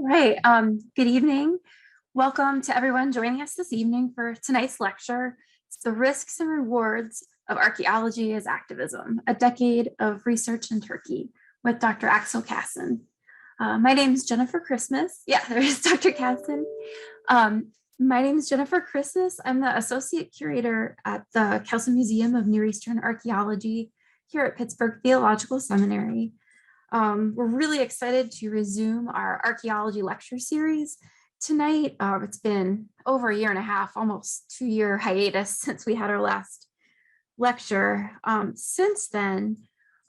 All right. Good evening. Welcome to everyone joining us this evening for tonight's lecture. It's The Risks and Rewards of Archaeology as Activism, a Decade of Research in Turkey with Dr. Axel Kasson. My name is Jennifer Christmas. Yeah, there's Dr. Kasson. My name is Jennifer Christmas. I'm the Associate Curator at the Kasson Museum of Near Eastern Archaeology here at Pittsburgh Theological Seminary. We're really excited to resume our archaeology lecture series tonight. It's been over a year and a half, almost 2-year hiatus since we had our last lecture. Since then,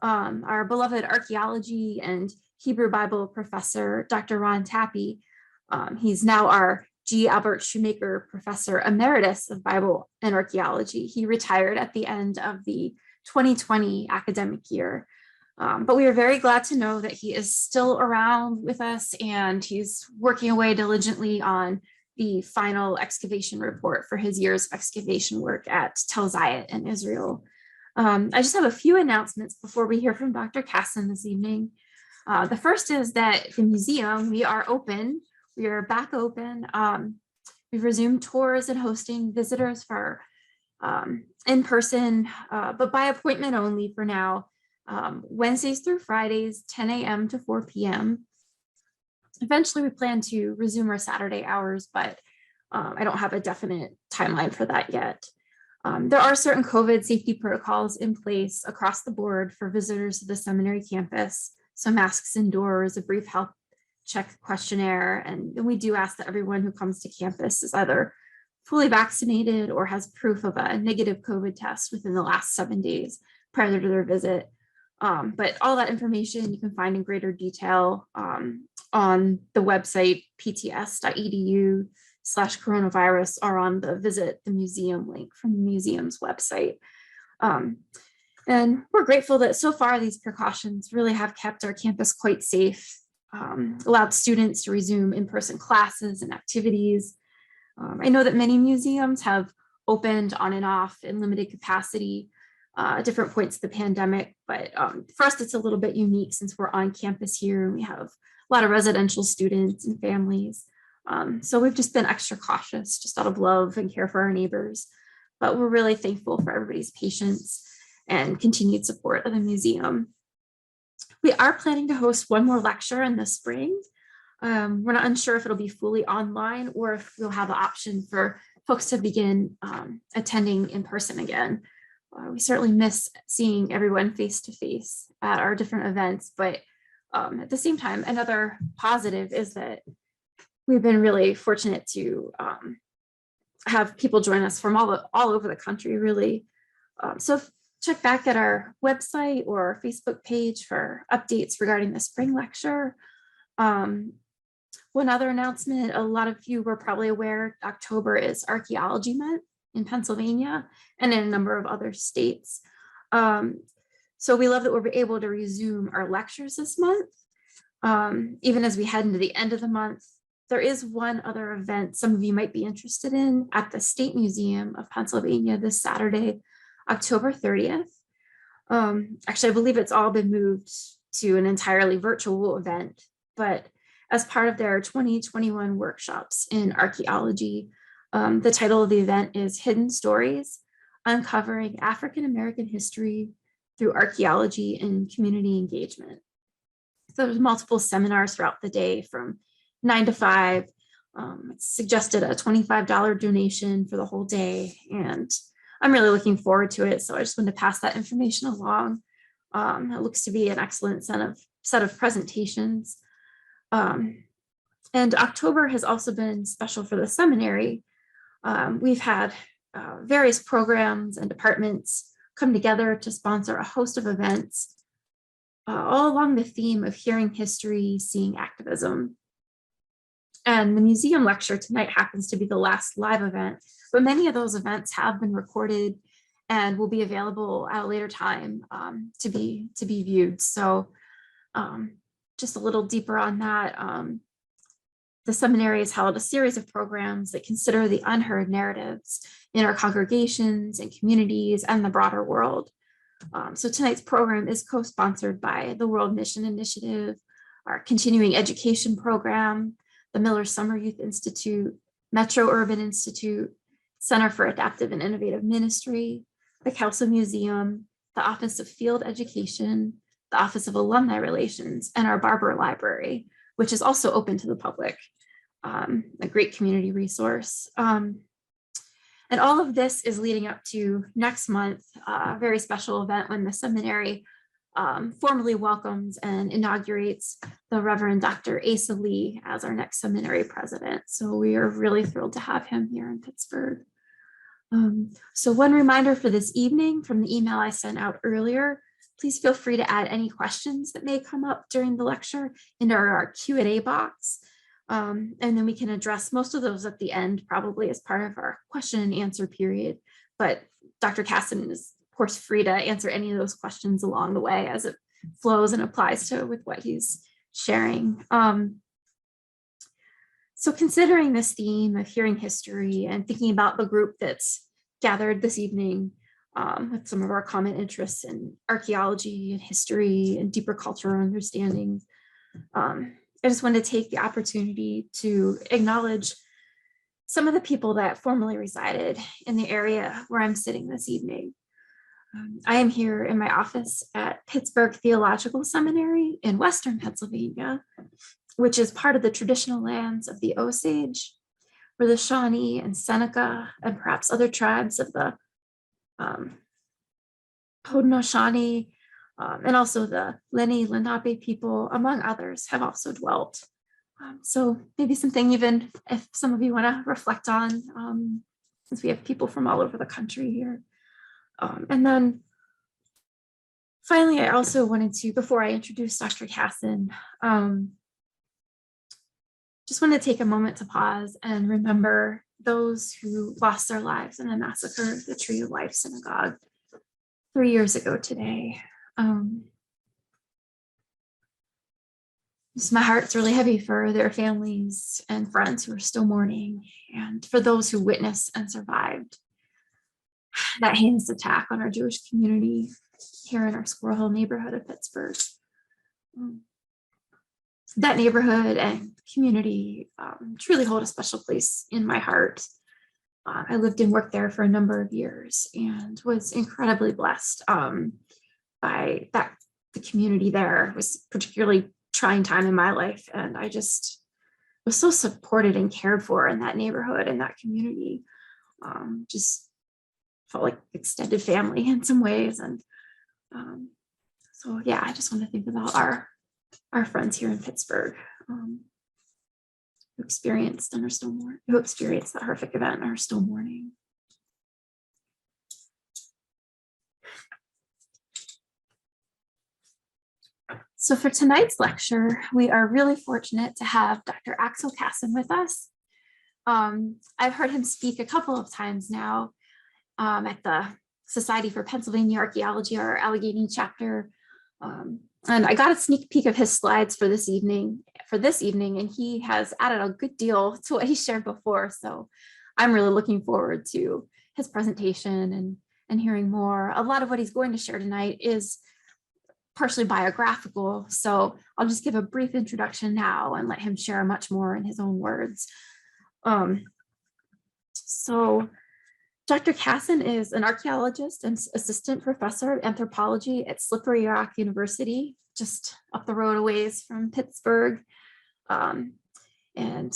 our beloved archaeology and Hebrew Bible professor, Dr. Ron Tappy, he's now our G. Albert Shoemaker Professor Emeritus of Bible and Archaeology. He retired at the end of the 2020 academic year. But we are very glad to know that he is still around with us, and he's working away diligently on the final excavation report for his year's excavation work at Tel Zayit in Israel. I just have a few announcements before we hear from Dr. Kasson this evening. The first is that the museum, we are open. We are back open. We've resumed tours and hosting visitors for in person, but by appointment only for now. Wednesdays through Fridays, 10 a.m. to 4 p.m. Eventually, we plan to resume our Saturday hours, but I don't have a definite timeline for that yet. There are certain COVID safety protocols in place across the board for visitors to the seminary campus. So masks indoors, a brief health check questionnaire, and we do ask that everyone who comes to campus is either fully vaccinated or has proof of a negative COVID test within the last 7 days prior to their visit. But all that information you can find in greater detail on the website pts.edu/coronavirus or on the visit the museum link from the museum's website. And we're grateful that so far these precautions really have kept our campus quite safe, allowed students to resume in-person classes and activities. I know that many museums have opened on and off in limited capacity at different points of the pandemic, but for us it's a little bit unique since we're on campus here and we have a lot of residential students and families. So we've just been extra cautious just out of love and care for our neighbors, but we're really thankful for everybody's patience and continued support of the museum. We are planning to host one more lecture in the spring. We're not unsure if it'll be fully online or if we'll have the option for folks to begin attending in person again. We certainly miss seeing everyone face to face at our different events, but at the same time, another positive is that we've been really fortunate to have people join us from all over the country, really. So check back at our website or Facebook page for updates regarding the spring lecture. One other announcement, a lot of you were probably aware, October is Archaeology Month in Pennsylvania and in a number of other states. So we love that we're able to resume our lectures this month. Even as we head into the end of the month, there is one other event some of you might be interested in at the State Museum of Pennsylvania this Saturday, October 30th. Actually, I believe it's all been moved to an entirely virtual event, but as part of their 2021 workshops in archaeology, the title of the event is Hidden Stories, Uncovering African-American History Through Archaeology and Community Engagement. So there's multiple seminars throughout the day from 9 to 5. It's suggested a $25 donation for the whole day, and I'm really looking forward to it. So I just wanted to pass that information along. It looks to be an excellent set of presentations. And October has also been special for the seminary. We've had various programs and departments come together to sponsor a host of events, all along the theme of hearing history, seeing activism. And the museum lecture tonight happens to be the last live event, but many of those events have been recorded and will be available at a later time to be viewed. So just a little deeper on that. The seminary has held a series of programs that consider the unheard narratives in our congregations and communities and the broader world. So tonight's program is co-sponsored by the World Mission Initiative, our continuing education program, the Miller Summer Youth Institute, Metro Urban Institute, Center for Adaptive and Innovative Ministry, the Kelso Museum, the Office of Field Education, the Office of Alumni Relations, and our Barber Library, which is also open to the public, a great community resource. And all of this is leading up to next month, a very special event when the seminary formally welcomes and inaugurates the Reverend Dr. Asa Lee as our next seminary president. So we are really thrilled to have him here in Pittsburgh. So one reminder for this evening from the email I sent out earlier, please feel free to add any questions that may come up during the lecture into our Q&A box. And then we can address most of those at the end, probably as part of our question and answer period. But Dr. Casson is, of course, free to answer any of those questions along the way as it flows and applies to with what he's sharing. So considering this theme of hearing history and thinking about the group that's gathered this evening with some of our common interests in archaeology and history and deeper cultural understanding, I just wanted to take the opportunity to acknowledge some of the people that formerly resided in the area where I'm sitting this evening. I am here in my office at Pittsburgh Theological Seminary in Western Pennsylvania, which is part of the traditional lands of the Osage, where the Shawnee and Seneca and perhaps other tribes of the Haudenosaunee and also the Lenni Lenape people, among others, have also dwelt. So maybe something even if some of you want to reflect on, since we have people from all over the country here. And then finally, I also wanted to, before I introduce Dr. Casson, just want to take a moment to pause and remember those who lost their lives in the massacre of the Tree of Life Synagogue 3 years ago today. Just my heart's really heavy for their families and friends who are still mourning, and for those who witnessed and survived that heinous attack on our Jewish community here in our Squirrel Hill neighborhood of Pittsburgh. That neighborhood and community truly hold a special place in my heart. I lived and worked there for a number of years and was incredibly blessed by that. The community there was particularly trying time in my life, and I just was so supported and cared for in that neighborhood and that community. Just felt like extended family in some ways. And so yeah, I just want to think about our friends here in Pittsburgh who experienced that horrific event and are still mourning. So for tonight's lecture, we are really fortunate to have Dr. Axel Casson with us. I've heard him speak a couple of times now at the Society for Pennsylvania Archaeology, our Allegheny chapter. And I got a sneak peek of his slides for this evening, and he has added a good deal to what he shared before. So I'm really looking forward to his presentation and hearing more. A lot of what he's going to share tonight is partially biographical, so I'll just give a brief introduction now and let him share much more in his own words. So Dr. Casson is an archaeologist and assistant professor of anthropology at Slippery Rock University, just up the road a ways from Pittsburgh, and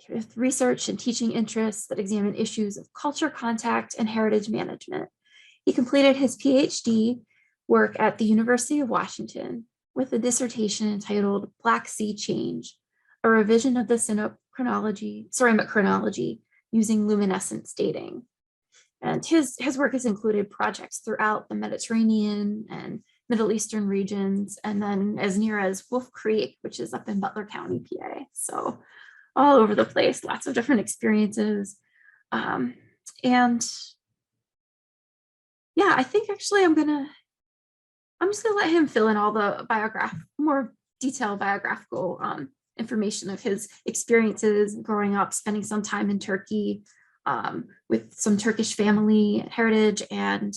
with research and teaching interests that examine issues of culture contact and heritage management. He completed his PhD work at the University of Washington with a dissertation entitled Black Sea Change, a revision of the ceramic chronology using luminescence dating. And his work has included projects throughout the Mediterranean and Middle Eastern regions, and then as near as Wolf Creek, which is up in Butler County, PA. So all over the place, lots of different experiences. And yeah, I think actually I'm just gonna let him fill in all the more detailed biographical information of his experiences growing up, spending some time in Turkey with some Turkish family heritage, and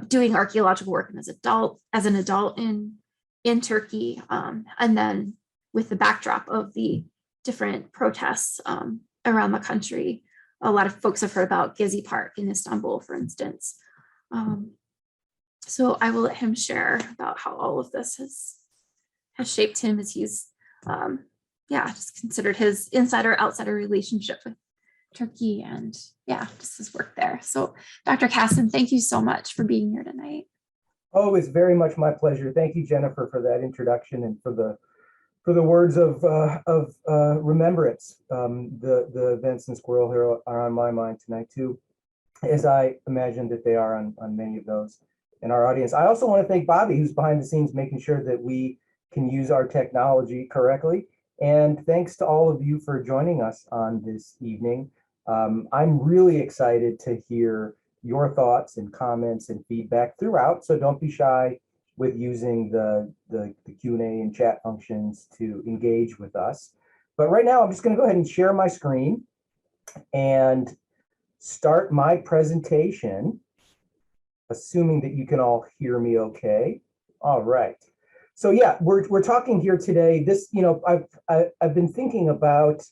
doing archaeological work as an adult in Turkey, and then with the backdrop of the different protests around the country. A lot of folks have heard about Gezi Park in Istanbul, for instance. So I will let him share about how all of this has shaped him as he's just considered his insider-outsider relationship with Turkey and just his work there. So Dr. Casson, thank you so much for being here tonight. Oh, it's very much my pleasure. Thank you, Jennifer, for that introduction and for the words of remembrance. The events in Squirrel Hill are on my mind tonight too, as I imagine that they are on many of those in our audience. I also want to thank Bobby, who's behind the scenes making sure that we can use our technology correctly. And thanks to all of you for joining us on this evening. I'm really excited to hear your thoughts and comments and feedback throughout, so don't be shy with using the Q&A and chat functions to engage with us. But right now, I'm just going to go ahead and share my screen and start my presentation, assuming that you can all hear me okay. All right. So yeah, we're talking here today. This, I've been thinking about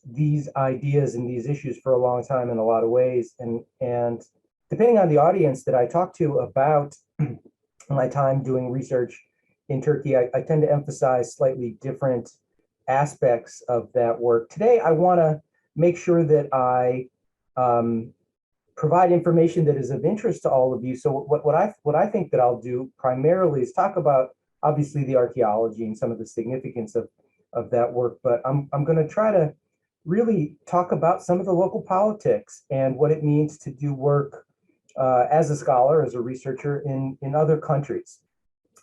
these ideas and these issues for a long time in a lot of ways, and depending on the audience that I talk to about my time doing research in Turkey, I tend to emphasize slightly different aspects of that work. Today, I want to make sure that I provide information that is of interest to all of you. So what I think that I'll do primarily is talk about, obviously, the archaeology and some of the significance of that work, but I'm going to try to really talk about some of the local politics and what it means to do work as a scholar, as a researcher in other countries.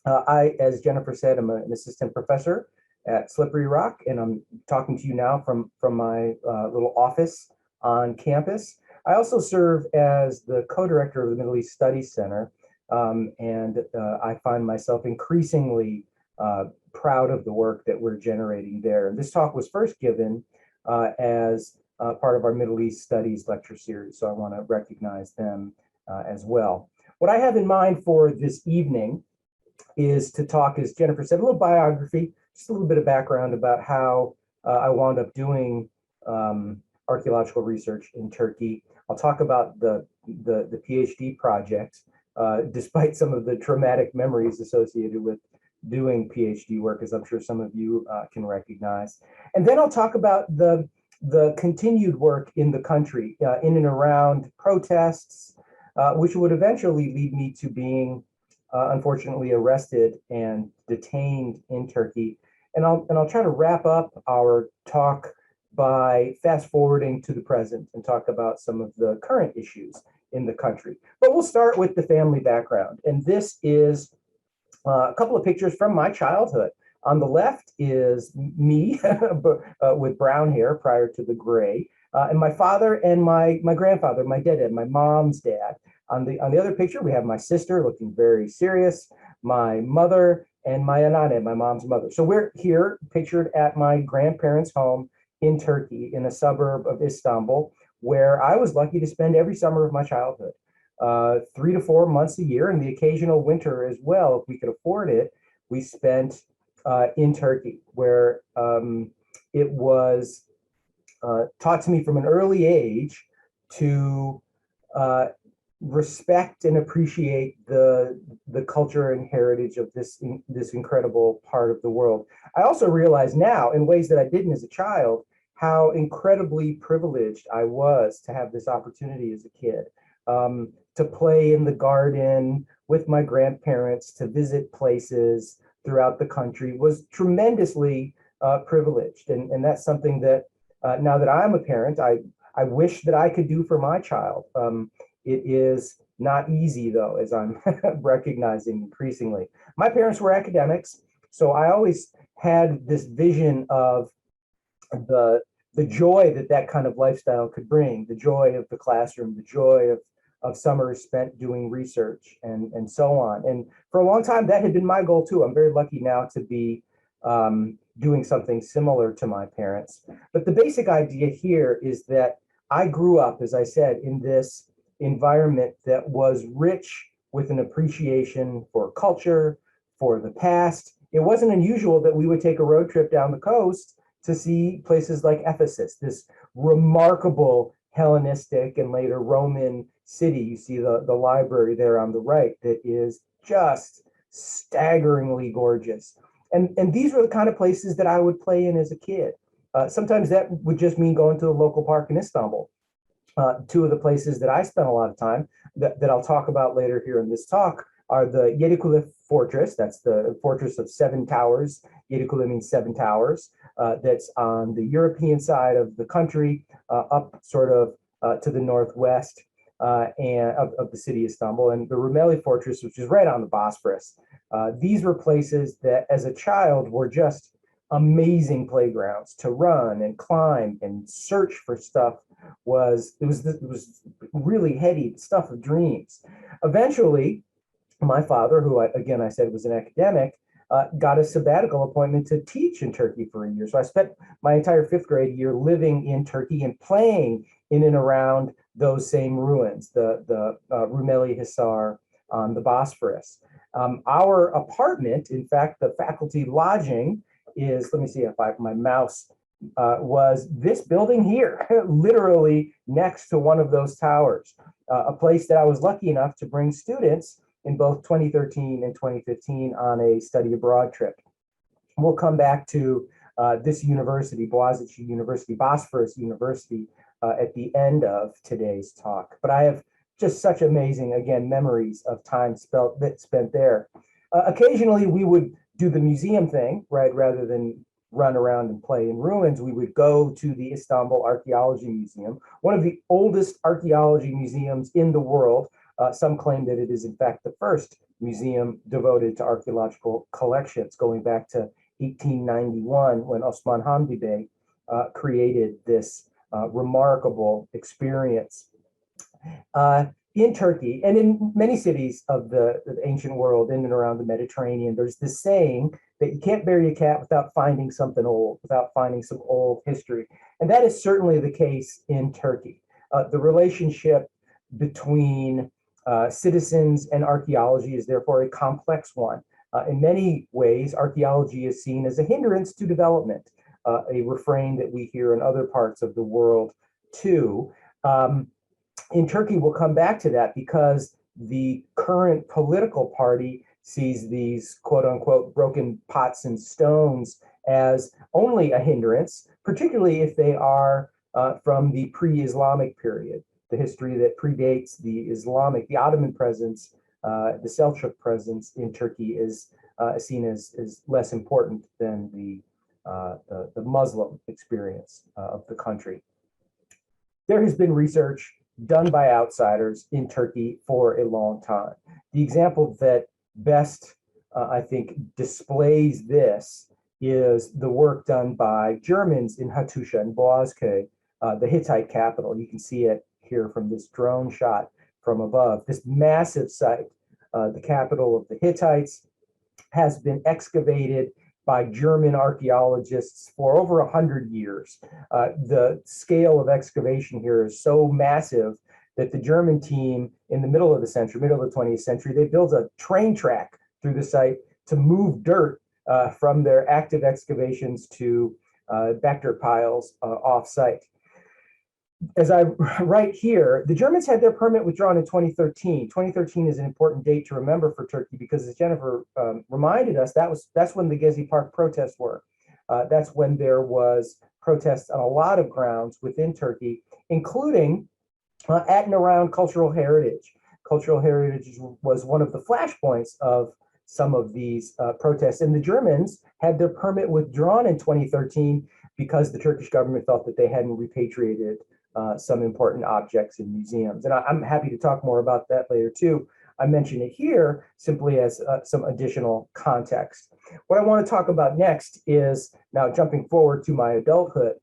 As Jennifer said, I'm an assistant professor at Slippery Rock, and I'm talking to you now from my little office on campus. I also serve as the co-director of the Middle East Studies Center, and I find myself increasingly proud of the work that we're generating there. And this talk was first given as part of our Middle East Studies lecture series, so I want to recognize them as well. What I have in mind for this evening is to talk, as Jennifer said, a little biography, just a little bit of background about how I wound up doing archaeological research in Turkey. I'll talk about the PhD project, despite some of the traumatic memories associated with doing PhD work, as I'm sure some of you can recognize. And then I'll talk about the continued work in the country, in and around protests, which would eventually lead me to being, unfortunately, arrested and detained in Turkey. And I'll try to wrap up our talk by fast forwarding to the present and talk about some of the current issues in the country. But we'll start with the family background. And this is a couple of pictures from my childhood. On the left is me with brown hair prior to the gray, and my father and my grandfather, my dad, my mom's dad. On the other picture, we have my sister looking very serious, my mother, and my anane, my mom's mother. So we're here pictured at my grandparents' home in Turkey, in a suburb of Istanbul, where I was lucky to spend every summer of my childhood, 3 to 4 months a year, and the occasional winter as well, if we could afford it. We spent in Turkey, where it was taught to me from an early age to respect and appreciate the culture and heritage of this incredible part of the world. I also realize now, in ways that I didn't as a child, how incredibly privileged I was to have this opportunity as a kid, to play in the garden with my grandparents, to visit places throughout the country, was tremendously privileged. And that's something that now that I'm a parent, I wish that I could do for my child. It is not easy, though, as I'm recognizing increasingly. My parents were academics, so I always had this vision of the joy that kind of lifestyle could bring, the joy of the classroom, the joy of summers spent doing research and so on. And for a long time, that had been my goal too. I'm very lucky now to be doing something similar to my parents. But the basic idea here is that I grew up, as I said, in this environment that was rich with an appreciation for culture, for the past. It wasn't unusual that we would take a road trip down the coast to see places like Ephesus, this remarkable Hellenistic and later Roman city. You see the library there on the right that is just staggeringly gorgeous. And these were the kind of places that I would play in as a kid. Sometimes that would just mean going to the local park in Istanbul. Two of the places that I spent a lot of time that I'll talk about later here in this talk are the Yeti Fortress. That's the fortress of 7 towers. Yeti means 7 towers. That's on the European side of the country, up sort of to the northwest and of the city of Istanbul, and the Rumeli Fortress, which is right on the Bosphorus. These were places that, as a child, were just amazing playgrounds to run and climb and search for stuff. It was really heady stuff of dreams. Eventually, my father, who I said was an academic, got a sabbatical appointment to teach in Turkey for a year. So I spent my entire 5th grade year living in Turkey and playing in and around those same ruins, the Rumeli Hisar on the Bosphorus. Our apartment, in fact, the faculty lodging is, let me see if my mouse was this building here, literally next to one of those towers, a place that I was lucky enough to bring students in both 2013 and 2015 on a study abroad trip. We'll come back to this university, Boğaziçi University, Bosphorus University, at the end of today's talk. But I have just such amazing, again, memories of time spent there. Occasionally, we would do the museum thing, right? Rather than run around and play in ruins, we would go to the Istanbul Archaeology Museum, one of the oldest archaeology museums in the world. Some claim that it is, in fact, the first museum devoted to archaeological collections, going back to 1891 when Osman Hamdi Bey created this remarkable experience. In Turkey and in many cities of the ancient world in and around the Mediterranean, there's this saying that you can't bury a cat without finding something old, without finding some old history. And that is certainly the case in Turkey. The relationship between citizens and archaeology is therefore a complex one. In many ways, archaeology is seen as a hindrance to development, a refrain that we hear in other parts of the world too. In Turkey, we'll come back to that because the current political party sees these quote unquote broken pots and stones as only a hindrance, particularly if they are from the pre-Islamic period, the history that predates the Ottoman presence. The Seljuk presence in Turkey is seen as less important than the Muslim experience of the country. There has been research done by outsiders in Turkey for a long time. The example that best, I think, displays this is the work done by Germans in Hattusha and Boğazköy, the Hittite capital. You can see it here from this drone shot from above. This massive site, the capital of the Hittites, has been excavated by German archaeologists for over 100 years. The scale of excavation here is so massive that the German team in the middle of the 20th century, they built a train track through the site to move dirt from their active excavations to back dirt piles off-site. As I write here, the Germans had their permit withdrawn in 2013. 2013 is an important date to remember for Turkey because, as Jennifer reminded us, that's when the Gezi Park protests were. That's when there was protests on a lot of grounds within Turkey, including at and around cultural heritage. Cultural heritage was one of the flashpoints of some of these protests, and the Germans had their permit withdrawn in 2013 because the Turkish government felt that they hadn't repatriated some important objects in museums. And I'm happy to talk more about that later too. I mention it here simply as some additional context. What I want to talk about next is, now jumping forward to my adulthood,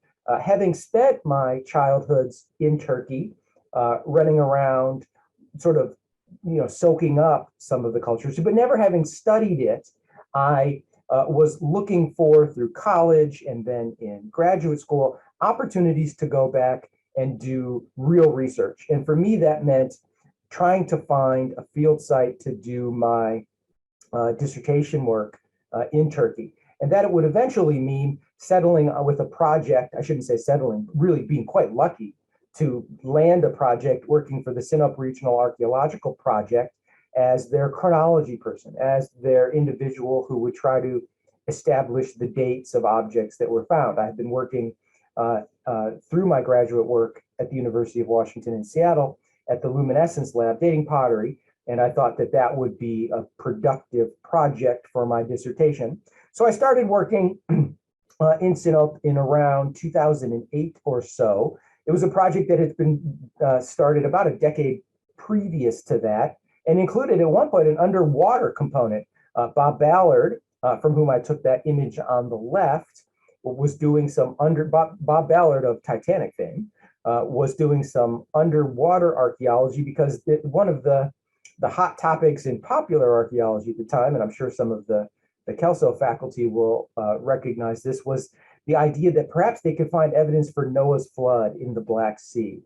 having spent my childhoods in Turkey, running around, sort of, soaking up some of the cultures, but never having studied it, I was looking for, through college and then in graduate school, opportunities to go back and do real research. And for me, that meant trying to find a field site to do my dissertation work in Turkey. and that it would eventually mean settling with a project. I shouldn't say settling, really being quite lucky to land a project working for the Sinop Regional Archaeological Project as their chronology person, as their individual who would try to establish the dates of objects that were found. I had been working through my graduate work at the University of Washington in Seattle at the Luminescence Lab dating pottery, and I thought that that would be a productive project for my dissertation. So I started working in Sinop in around 2008 or so. It was a project that had been started about a decade previous to that, and included at one point an underwater component. Bob Ballard, from whom I took that image on the left, was doing some Bob Ballard of Titanic fame was doing some underwater archaeology, because one of the hot topics in popular archaeology at the time, and I'm sure some of the Kelso faculty will recognize this, was the idea that perhaps they could find evidence for Noah's flood in the Black Sea.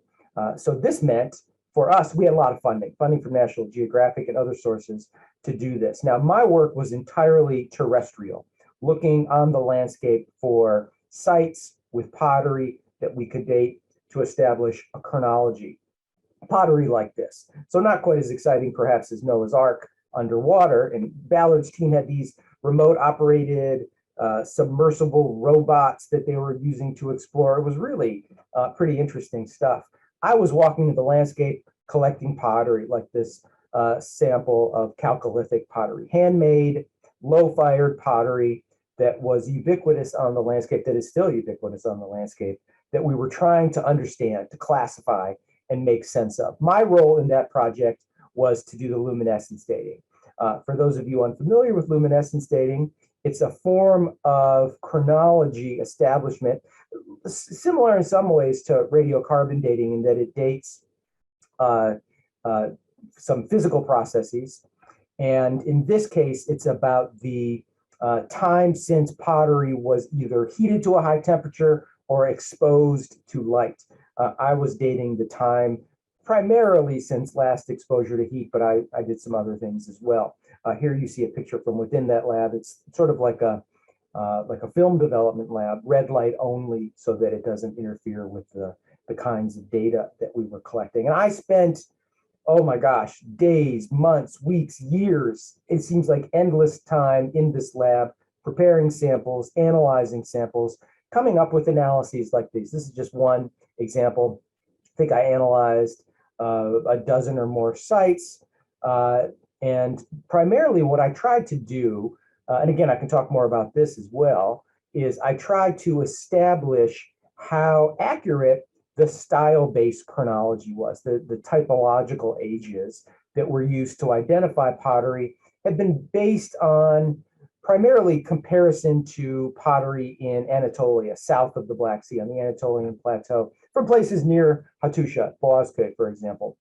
So this meant, for us, we had a lot of funding from National Geographic and other sources to do this. Now, my work was entirely terrestrial, looking on the landscape for sites with pottery that we could date to establish a chronology. Pottery like this. So not quite as exciting, perhaps, as Noah's Ark underwater. And Ballard's team had these remote operated submersible robots that they were using to explore. It was really pretty interesting stuff. I was walking the landscape collecting pottery, like this sample of Chalcolithic pottery, handmade, low-fired pottery that was ubiquitous on the landscape, that is still ubiquitous on the landscape, that we were trying to understand, to classify, and make sense of. My role in that project was to do the luminescence dating. For those of you unfamiliar with luminescence dating, it's a form of chronology establishment, similar in some ways to radiocarbon dating, in that it dates some physical processes. And in this case, it's about the time since pottery was either heated to a high temperature or exposed to light. I was dating the time primarily since last exposure to heat, but I did some other things as well. Here you see a picture from within that lab. It's sort of like a film development lab, red light only, so that it doesn't interfere with the kinds of data that we were collecting. And I spent, oh my gosh, days, months, weeks, years, it seems like endless time in this lab, preparing samples, analyzing samples, coming up with analyses like these. This is just one example. I think I analyzed a dozen or more sites. And primarily what I tried to do, and again, I can talk more about this as well, is I tried to establish how accurate the style-based chronology was. The typological ages that were used to identify pottery had been based on primarily comparison to pottery in Anatolia, south of the Black Sea, on the Anatolian Plateau, from places near Hattusha, Boğazköy, for example.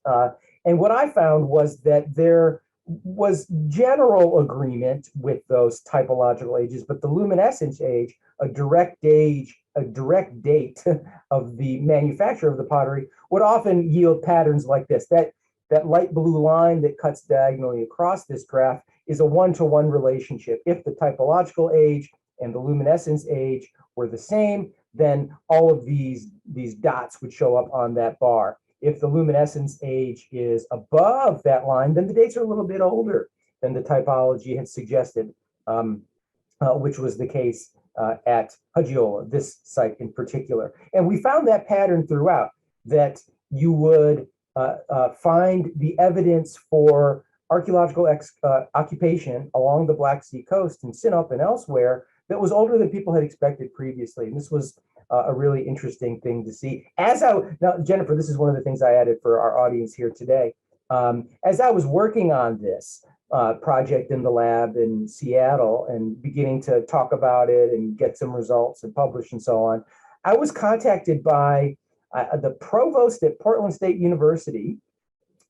And what I found was that there was general agreement with those typological ages, but the luminescence age, a direct date of the manufacture of the pottery, would often yield patterns like this. That light blue line that cuts diagonally across this graph is a one-to-one relationship. If the typological age and the luminescence age were the same, then all of these dots would show up on that bar. If the luminescence age is above that line, then the dates are a little bit older than the typology had suggested, which was the case at Hagiola, this site in particular. And we found that pattern throughout, that you would find the evidence for archaeological occupation along the Black Sea coast in Sinop and elsewhere that was older than people had expected previously. And this was a really interesting thing to see. Now, Jennifer, this is one of the things I added for our audience here today. As I was working on this project in the lab in Seattle and beginning to talk about it and get some results and publish and so on, I was contacted by the provost at Portland State University,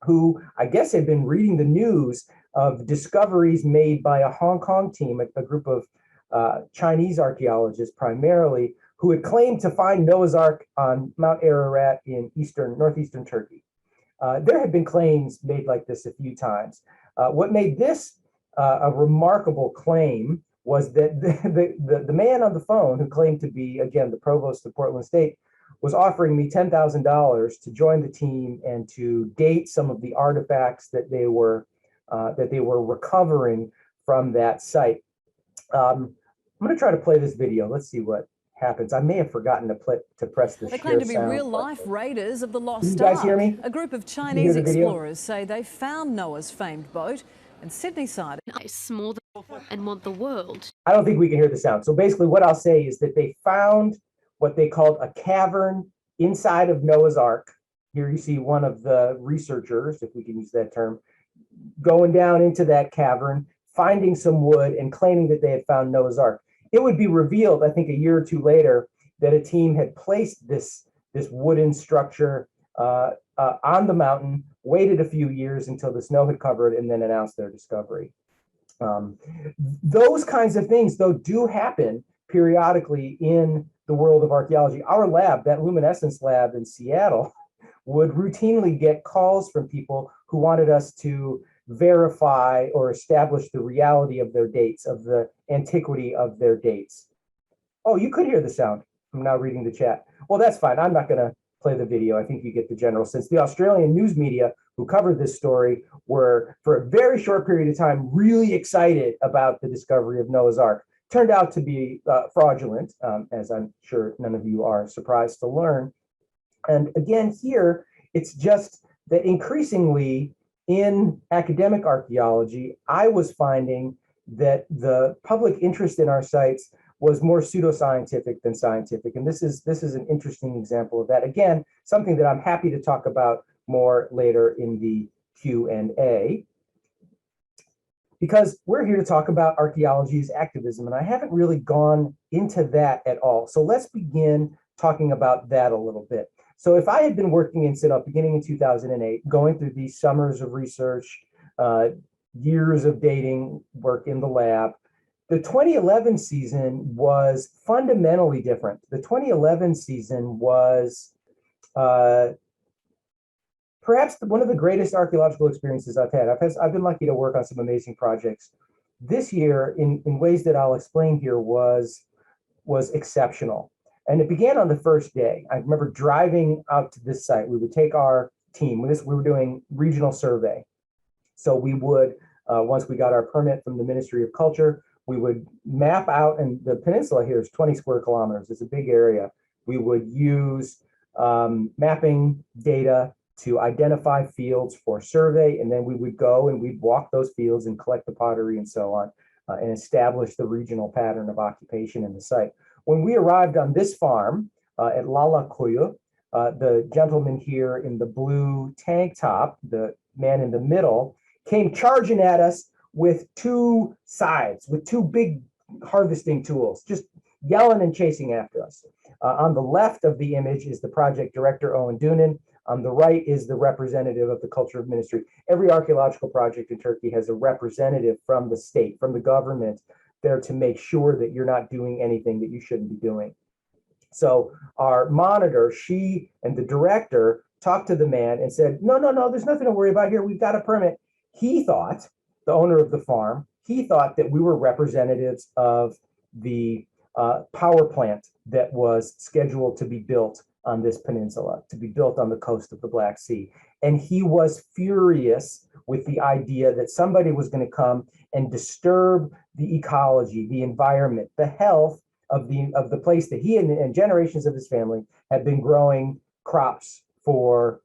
who I guess had been reading the news of discoveries made by a Hong Kong team, a group of Chinese archaeologists primarily, who had claimed to find Noah's Ark on Mount Ararat in northeastern Turkey. There had been claims made like this a few times. What made this a remarkable claim was that the man on the phone who claimed to be, again, the provost of Portland State was offering me $10,000 to join the team and to date some of the artifacts that they were recovering from that site. I'm going to try to play this video. Let's see what happens. I may have forgotten to press the share sound. They claim to be real-life raiders of the lost Ark. You guys hear me? A group of Chinese explorers say they found Noah's famed boat, and Sydney side small and want the world. I don't think we can hear the sound. So basically what I'll say is that they found what they called a cavern inside of Noah's Ark. Here you see one of the researchers, if we can use that term, going down into that cavern, finding some wood and claiming that they had found Noah's Ark. It would be revealed, I think, a year or two later that a team had placed this wooden structure on the mountain, waited a few years until the snow had covered, and then announced their discovery. Those kinds of things, though, do happen periodically in the world of archaeology. Our lab, that Luminescence lab in Seattle, would routinely get calls from people who wanted us to verify or establish the reality of their dates, of the antiquity of their dates. Oh, you could hear the sound. I'm now reading the chat. Well, that's fine. I'm not going to play the video. I think you get the general sense. The Australian news media who covered this story were, for a very short period of time, really excited about the discovery of Noah's Ark. Turned out to be fraudulent, as I'm sure none of you are surprised to learn. And again, here, it's just that increasingly in academic archaeology, I was finding that the public interest in our sites was more pseudoscientific than scientific. And this is an interesting example of that. Again, something that I'm happy to talk about more later in the Q&A, because we're here to talk about archaeology as activism, and I haven't really gone into that at all. So let's begin talking about that a little bit. So if I had been working in CITOP beginning in 2008, going through these summers of research, years of dating work in the lab, the 2011 season was fundamentally different. The 2011 season was perhaps one of the greatest archaeological experiences I've had. I've been lucky to work on some amazing projects. This year, in ways that I'll explain here, was exceptional. And it began on the first day. I remember driving out to this site. We would take our team. We were doing regional survey. So we would, once we got our permit from the Ministry of Culture, we would map out, and the peninsula here is 20 square kilometers. It's a big area. We would use mapping data to identify fields for survey, and then we would go and we'd walk those fields and collect the pottery and so on, and establish the regional pattern of occupation in the site. When we arrived on this farm at Lalakoyu, the gentleman here in the blue tank top, the man in the middle, came charging at us with two scythes, with two big harvesting tools, just yelling and chasing after us. On the left of the image is the project director, Owen Doonan. On the right is the representative of the Culture of Ministry. Every archaeological project in Turkey has a representative from the state, from the government, there to make sure that you're not doing anything that you shouldn't be doing. So our monitor, she and the director talked to the man and said, no, there's nothing to worry about here. We've got a permit. He thought, the owner of the farm, he thought that we were representatives of the power plant that was scheduled to be built on this peninsula, to be built on the coast of the Black Sea. And he was furious with the idea that somebody was going to come and disturb the ecology, the environment, the health of the place that he and generations of his family had been growing crops for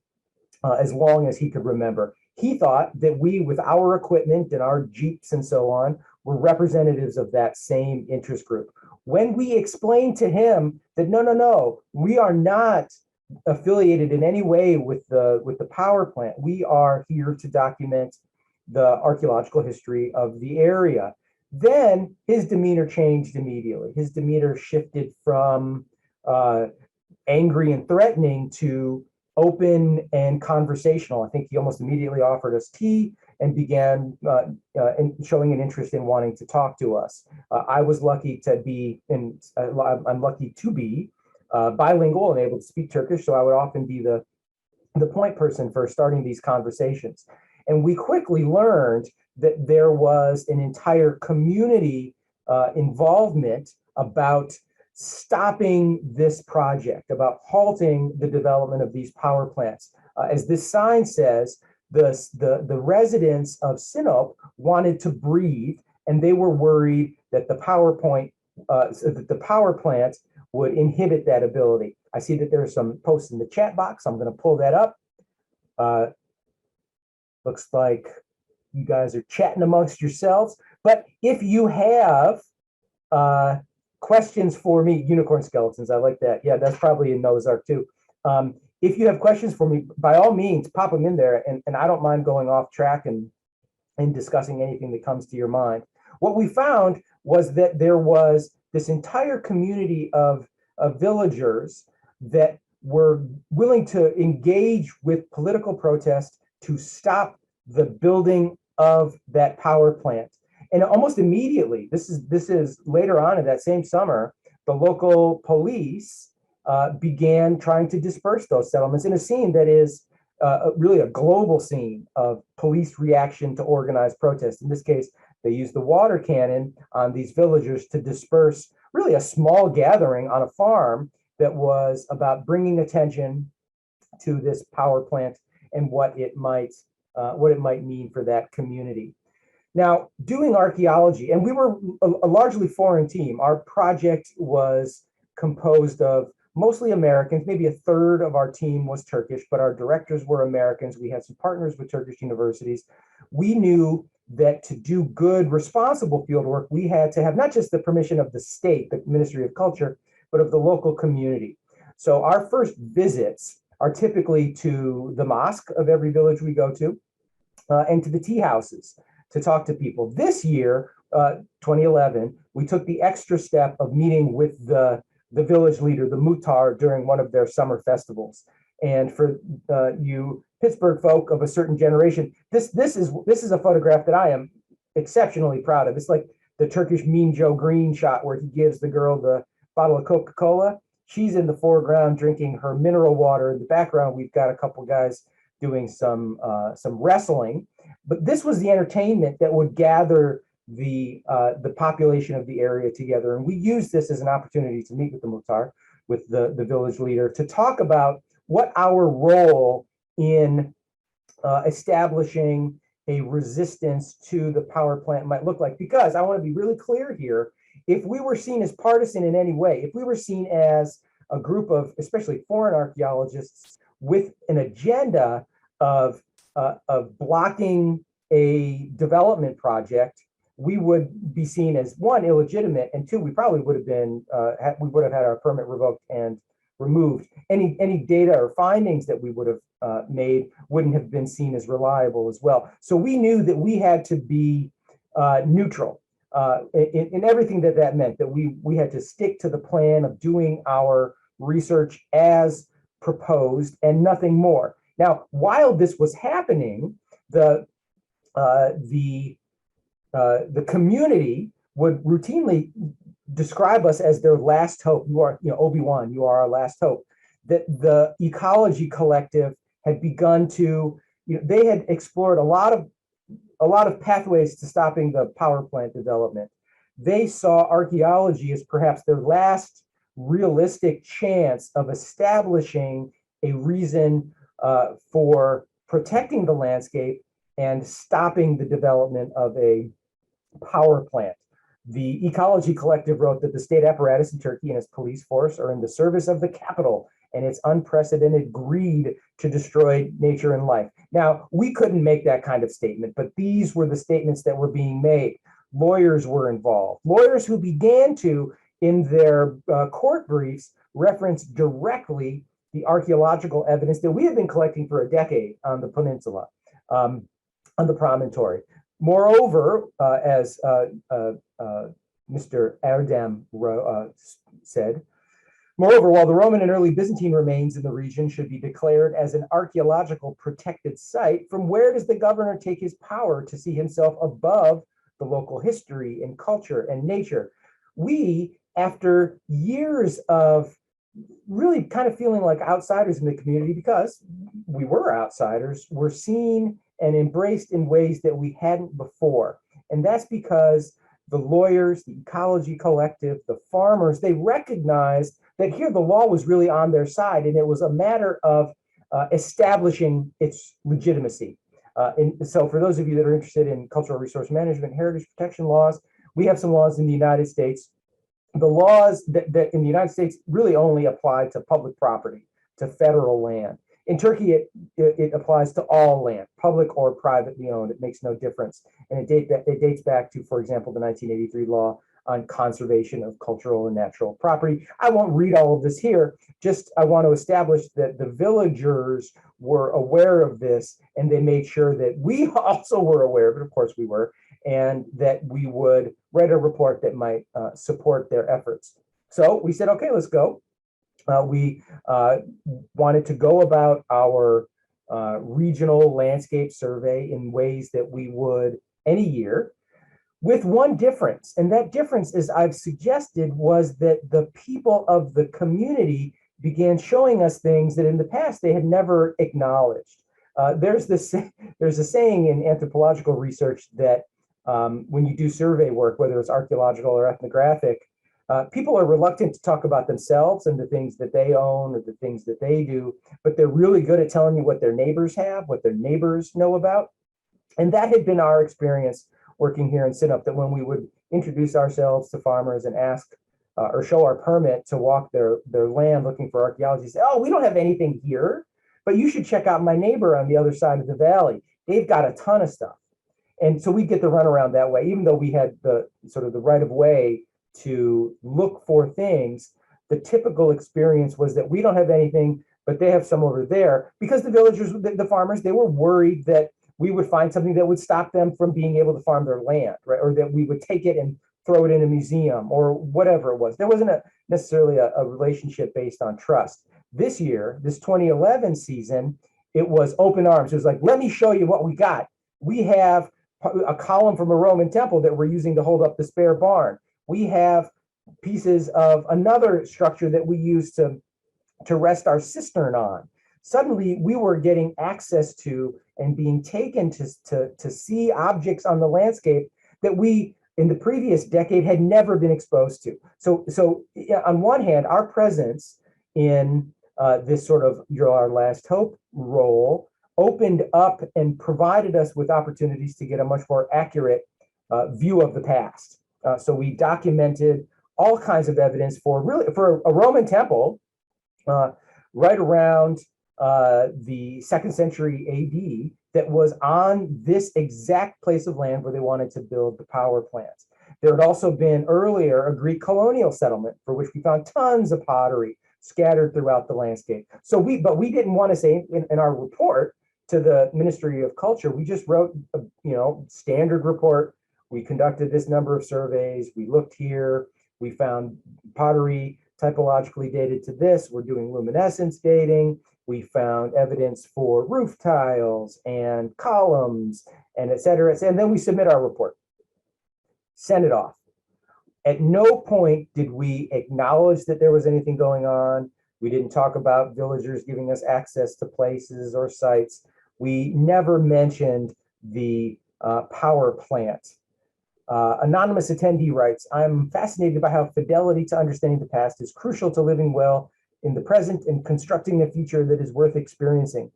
as long as he could remember. He thought that we, with our equipment and our Jeeps and so on, were representatives of that same interest group. When we explained to him that no, we are not affiliated in any way with the power plant. We are here to document the archaeological history of the area. Then his demeanor changed immediately. His demeanor shifted from angry and threatening to open and conversational. I think he almost immediately offered us tea and began showing an interest in wanting to talk to us. I was lucky to be, I'm lucky to be bilingual and able to speak Turkish, so I would often be the point person for starting these conversations. And we quickly learned that there was an entire community involvement about stopping this project, about halting the development of these power plants. As this sign says, the residents of Sinop wanted to breathe, and they were worried that the power plant would inhibit that ability. I see that there are some posts in the chat box. I'm going to pull that up. Looks like you guys are chatting amongst yourselves. But if you have questions for me, unicorn skeletons, I like that. Yeah, that's probably in Noah's Ark too. If you have questions for me, by all means, pop them in there, and I don't mind going off track and discussing anything that comes to your mind. What we found was that there was this entire community of villagers that were willing to engage with political protest to stop the building of that power plant. And almost immediately, this is later on in that same summer, the local police began trying to disperse those settlements in a scene that is really a global scene of police reaction to organized protest. In this case, they used the water cannon on these villagers to disperse really a small gathering on a farm that was about bringing attention to this power plant and what it might mean for that community. Now, doing archaeology, and we were a largely foreign team. Our project was composed of mostly Americans. Maybe a third of our team was Turkish, but our directors were Americans. We had some partners with Turkish universities. We knew that to do good, responsible fieldwork, we had to have not just the permission of the state, the Ministry of Culture, but of the local community. So our first visits are typically to the mosque of every village we go to, and to the tea houses to talk to people. This year, 2011, we took the extra step of meeting with the village leader, the Muhtar, during one of their summer festivals. And for you Pittsburgh folk of a certain generation, this is a photograph that I am exceptionally proud of. It's like the Turkish Mean Joe Green shot where he gives the girl the bottle of Coca-Cola. She's in the foreground drinking her mineral water. In the background, we've got a couple guys doing some wrestling. But this was the entertainment that would gather the population of the area together. And we used this as an opportunity to meet with the Muhtar, with the village leader, to talk about what our role in establishing a resistance to the power plant might look like. Because I want to be really clear here, if we were seen as partisan in any way, if we were seen as a group of, especially foreign archaeologists, with an agenda of blocking a development project, we would be seen as, one, illegitimate, and two, we probably would have been we would have had our permit revoked and removed. Any data or findings that we would have made wouldn't have been seen as reliable as well. So we knew that we had to be neutral in everything that meant, that we had to stick to the plan of doing our research as proposed and nothing more. Now, while this was happening, the community would routinely describe us as their last hope. You are, Obi-Wan, you are our last hope. That the Ecology Collective had begun to, they had explored a lot of pathways to stopping the power plant development. They saw archaeology as perhaps their last realistic chance of establishing a reason for protecting the landscape and stopping the development of a power plant. The Ecology Collective wrote that the state apparatus in Turkey and its police force are in the service of the capital and its unprecedented greed to destroy nature and life. Now, we couldn't make that kind of statement, but these were the statements that were being made. Lawyers were involved. Lawyers who began to, in their court briefs, reference directly the archaeological evidence that we have been collecting for a decade on the peninsula, on the promontory. Moreover, as Mr. Erdem said, moreover, while the Roman and early Byzantine remains in the region should be declared as an archaeological protected site, from where does the governor take his power to see himself above the local history and culture and nature? We, after years of really kind of feeling like outsiders in the community, because we were outsiders, were seen and embraced in ways that we hadn't before. And that's because the lawyers, the ecology collective, the farmers, they recognized that here the law was really on their side, and it was a matter of establishing its legitimacy. And so for those of you that are interested in cultural resource management, heritage protection laws, we have some laws in the United States. The laws that in the United States really only apply to public property, to federal land. In Turkey, it applies to all land, public or privately owned. It makes no difference. And it dates back to, for example, the 1983 law on conservation of cultural and natural property. I won't read all of this here, just I want to establish that the villagers were aware of this, and they made sure that we also were aware of it, of course we were, and that we would write a report that might support their efforts. So we said, okay, let's go. We wanted to go about our regional landscape survey in ways that we would any year, with one difference. And that difference, as I've suggested, was that the people of the community began showing us things that in the past they had never acknowledged. There's a saying in anthropological research that when you do survey work, whether it's archaeological or ethnographic, people are reluctant to talk about themselves and the things that they own or the things that they do, but they're really good at telling you what their neighbors have, what their neighbors know about. And that had been our experience working here in Sinop, that when we would introduce ourselves to farmers and ask or show our permit to walk their land looking for archaeology, say, oh, we don't have anything here, but you should check out my neighbor on the other side of the valley. They've got a ton of stuff. And so we get the runaround that way, even though we had the sort of the right of way to look for things. The typical experience was that we don't have anything, but they have some over there, because the villagers, the farmers, they were worried that we would find something that would stop them from being able to farm their land, right? Or that we would take it and throw it in a museum or whatever it was. There wasn't necessarily a relationship based on trust. This year, this 2011 season, it was open arms. It was like, let me show you what we got. We have a column from a Roman temple that we're using to hold up the spare barn. We have pieces of another structure that we use to rest our cistern on. Suddenly, we were getting access to and being taken to see objects on the landscape that we, in the previous decade, had never been exposed to. So yeah, on one hand, our presence in this sort of You're Our Last Hope role opened up and provided us with opportunities to get a much more accurate view of the past. So we documented all kinds of evidence for a Roman temple right around the 2nd century AD that was on this exact place of land where they wanted to build the power plants. There had also been earlier a Greek colonial settlement for which we found tons of pottery scattered throughout the landscape. But we didn't want to say in our report to the Ministry of Culture, we just wrote a standard report. We conducted this number of surveys. We looked here. We found pottery typologically dated to this. We're doing luminescence dating. We found evidence for roof tiles and columns and et cetera. And then we submit our report, send it off. At no point did we acknowledge that there was anything going on. We didn't talk about villagers giving us access to places or sites. We never mentioned the power plant. Anonymous attendee writes, I'm fascinated by how fidelity to understanding the past is crucial to living well in the present and constructing a future that is worth experiencing.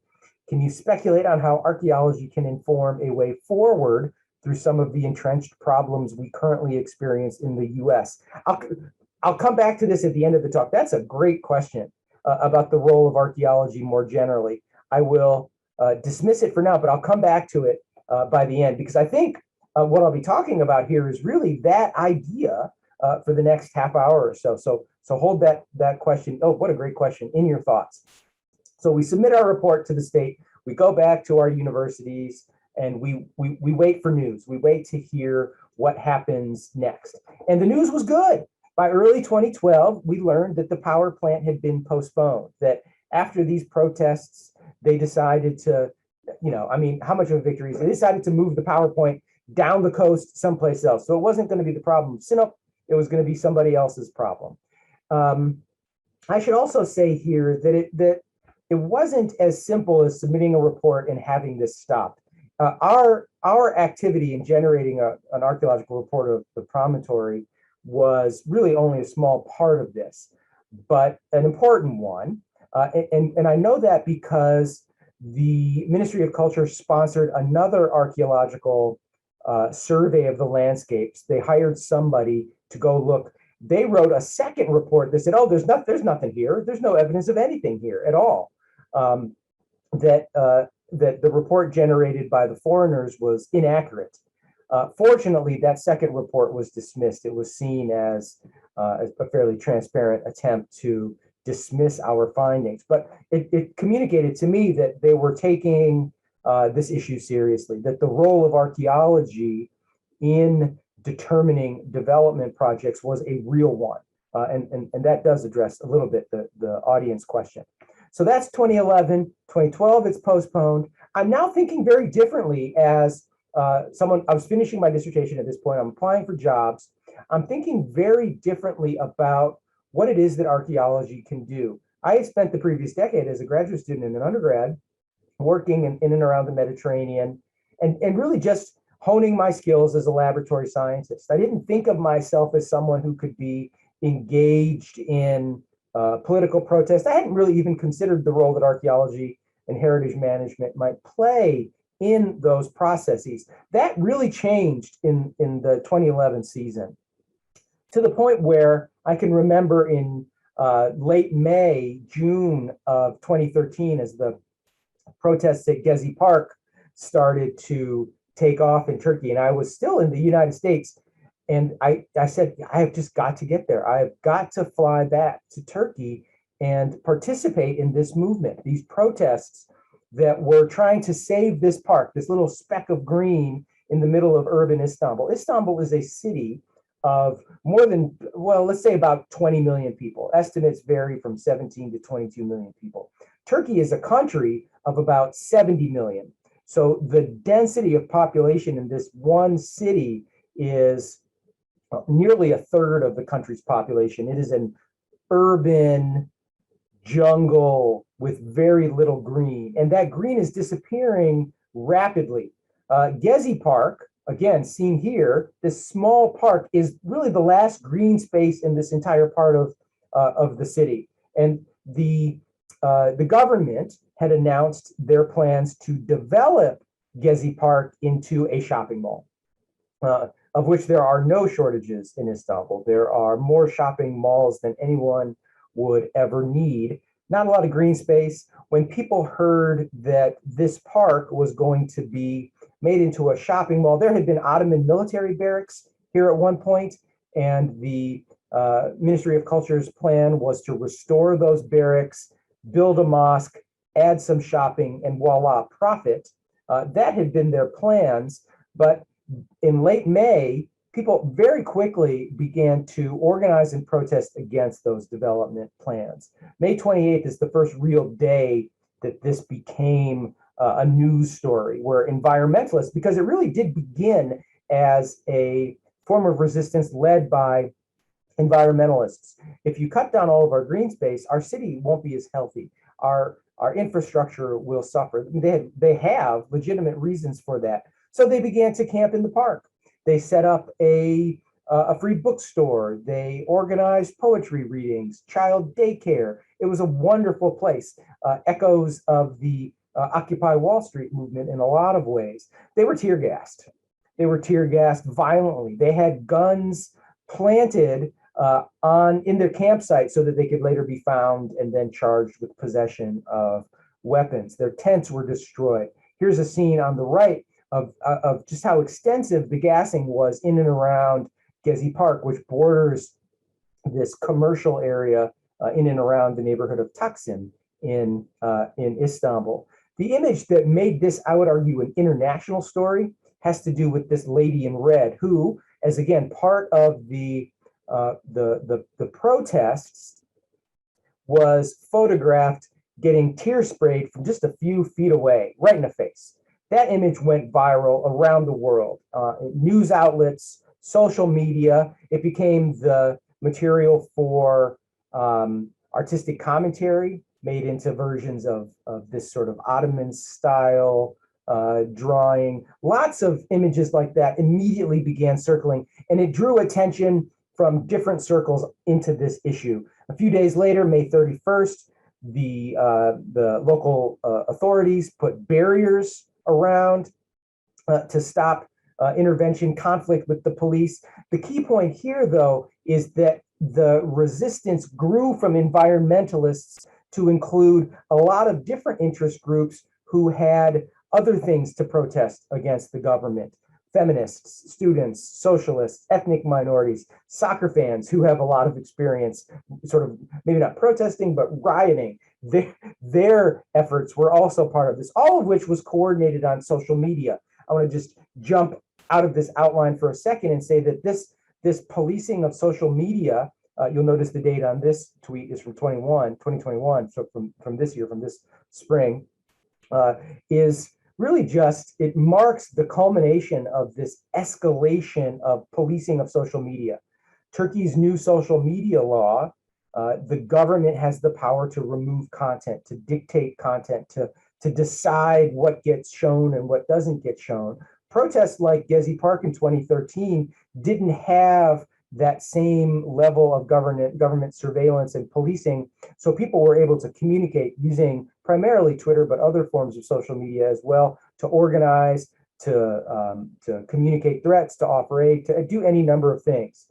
Can you speculate on how archaeology can inform a way forward through some of the entrenched problems we currently experience in the US? I'll come back to this at the end of the talk. That's a great question about the role of archaeology more generally. I will dismiss it for now, but I'll come back to it by the end, because I think what I'll be talking about here is really that idea for the next half hour or so. So hold that question. Oh, what a great question in your thoughts. So we submit our report to the state. We go back to our universities and we wait for news. We wait to hear what happens next. And the news was good. By early 2012, we learned that the power plant had been postponed, that after these protests, they decided to, how much of a victory is it? They decided to move the power plant down the coast someplace else. So it wasn't going to be the problem of Sinop, it was going to be somebody else's problem. I should also say here that it wasn't as simple as submitting a report and having this stopped. our activity in generating an archaeological report of the promontory was really only a small part of this, but an important one. And I know that because the Ministry of Culture sponsored another archaeological survey of the landscapes. They hired somebody to go look. They wrote a second report that said, "Oh, there's nothing here. There's no evidence of anything here at all." That the report generated by the foreigners was inaccurate. Fortunately, that second report was dismissed. It was seen as a fairly transparent attempt to dismiss our findings, but it communicated to me that they were taking this issue seriously, that the role of archaeology in determining development projects was a real one. And that does address a little bit the audience question. So that's 2011, 2012, it's postponed. I'm now thinking very differently as someone, I was finishing my dissertation at this point, I'm applying for jobs. I'm thinking very differently about what it is that archaeology can do. I spent the previous decade as a graduate student and an undergrad working in and around the Mediterranean and really just honing my skills as a laboratory scientist. I didn't think of myself as someone who could be engaged in political protest. I hadn't really even considered the role that archaeology and heritage management might play in those processes. That really changed in the 2011 season, to the point where I can remember in late May, June of 2013, as the protests at Gezi Park started to take off in Turkey, and I was still in the United States. And I said, I have just got to get there. I've got to fly back to Turkey and participate in this movement, these protests that were trying to save this park, this little speck of green in the middle of urban Istanbul. Istanbul is a city of more than, well, let's say about 20 million people. Estimates vary from 17 to 22 million people. Turkey is a country of about 70 million. So the density of population in this one city is nearly a third of the country's population. It is an urban jungle with very little green, and that green is disappearing rapidly. Gezi Park, again, seen here, this small park is really the last green space in this entire part of the city. And the government had announced their plans to develop Gezi Park into a shopping mall, of which there are no shortages in Istanbul. There are more shopping malls than anyone would ever need. Not a lot of green space. When people heard that this park was going to be made into a shopping mall, there had been Ottoman military barracks here at one point, and the Ministry of Culture's plan was to restore those barracks, build a mosque, add some shopping, and voila, profit. That had been their plans, but in late May, people very quickly began to organize and protest against those development plans. May 28th is the first real day that this became a news story, where environmentalists, because it really did begin as a form of resistance led by environmentalists. If you cut down all of our green space, our city won't be as healthy. Our infrastructure will suffer. They have legitimate reasons for that. So they began to camp in the park. They set up a free bookstore. They organized poetry readings, child daycare. It was a wonderful place. Echoes of the Occupy Wall Street movement in a lot of ways. They were tear gassed. They were tear gassed violently. They had guns planted in their campsite so that they could later be found and then charged with possession of weapons. Their tents were destroyed. Here's a scene on the right of just how extensive the gassing was in and around Gezi Park, which borders this commercial area in and around the neighborhood of Taksim in Istanbul. The image that made this, I would argue, an international story has to do with this lady in red, who, as again part of the protests, was photographed getting tear sprayed from just a few feet away, right in the face. That image went viral around the world. News outlets, social media, it became the material for artistic commentary made into versions of this sort of Ottoman style drawing. Lots of images like that immediately began circling, and it drew attention from different circles into this issue. A few days later, May 31st, the local authorities put barriers around to stop intervention, conflict with the police. The key point here, though, is that the resistance grew from environmentalists to include a lot of different interest groups who had other things to protest against the government. Feminists, students, socialists, ethnic minorities, soccer fans who have a lot of experience, sort of maybe not protesting, but rioting. Their efforts were also part of this, all of which was coordinated on social media. I want to just jump out of this outline for a second and say that this policing of social media, you'll notice the date on this tweet is from 2021, so from this year, from this spring, is really just, it marks the culmination of this escalation of policing of social media. Turkey's new social media law, the government has the power to remove content, to dictate content, to decide what gets shown and what doesn't get shown. Protests like Gezi Park in 2013 didn't have that same level of government surveillance and policing. So people were able to communicate using primarily Twitter, but other forms of social media as well, to organize, to communicate threats, to offer aid, to do any number of things.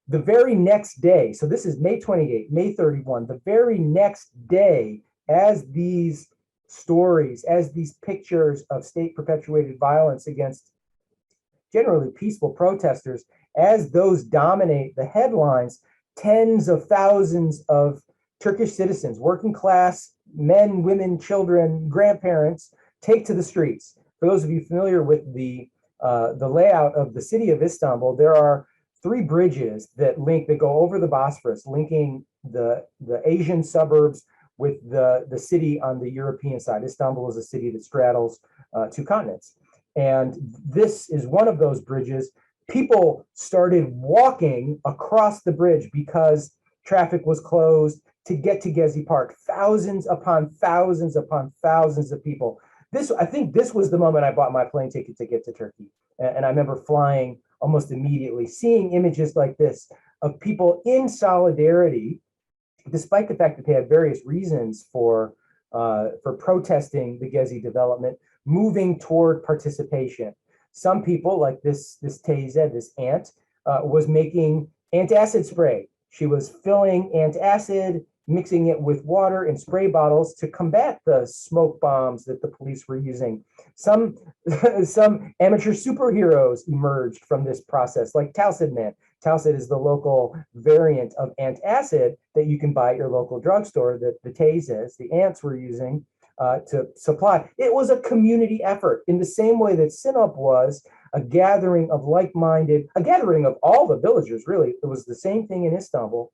The very next day, so this is May 28, May 31, the very next day, as these stories, as these pictures of state perpetuated violence against generally peaceful protesters, as those dominate the headlines, tens of thousands of Turkish citizens, working class men, women, children, grandparents, take to the streets. For those of you familiar with the layout of the city of Istanbul, there are 3 bridges that go over the Bosphorus, linking the Asian suburbs with the city on the European side. Istanbul is a city that straddles 2 continents. And this is one of those bridges. People started walking across the bridge because traffic was closed to get to Gezi Park. Thousands upon thousands upon thousands of people. I think this was the moment I bought my plane ticket to get to Turkey. And I remember flying almost immediately, seeing images like this of people in solidarity, despite the fact that they had various reasons for protesting the Gezi development, moving toward participation. Some people, like this teyze, this aunt, was making antacid spray. She was filling antacid, mixing it with water in spray bottles to combat the smoke bombs that the police were using. Some amateur superheroes emerged from this process, like Talcid Man. Talcid is the local variant of antacid that you can buy at your local drugstore that the teyzes, the ants, were using to supply. It was a community effort in the same way that Sinop was a gathering of like-minded, a gathering of all the villagers, really. It was the same thing in Istanbul,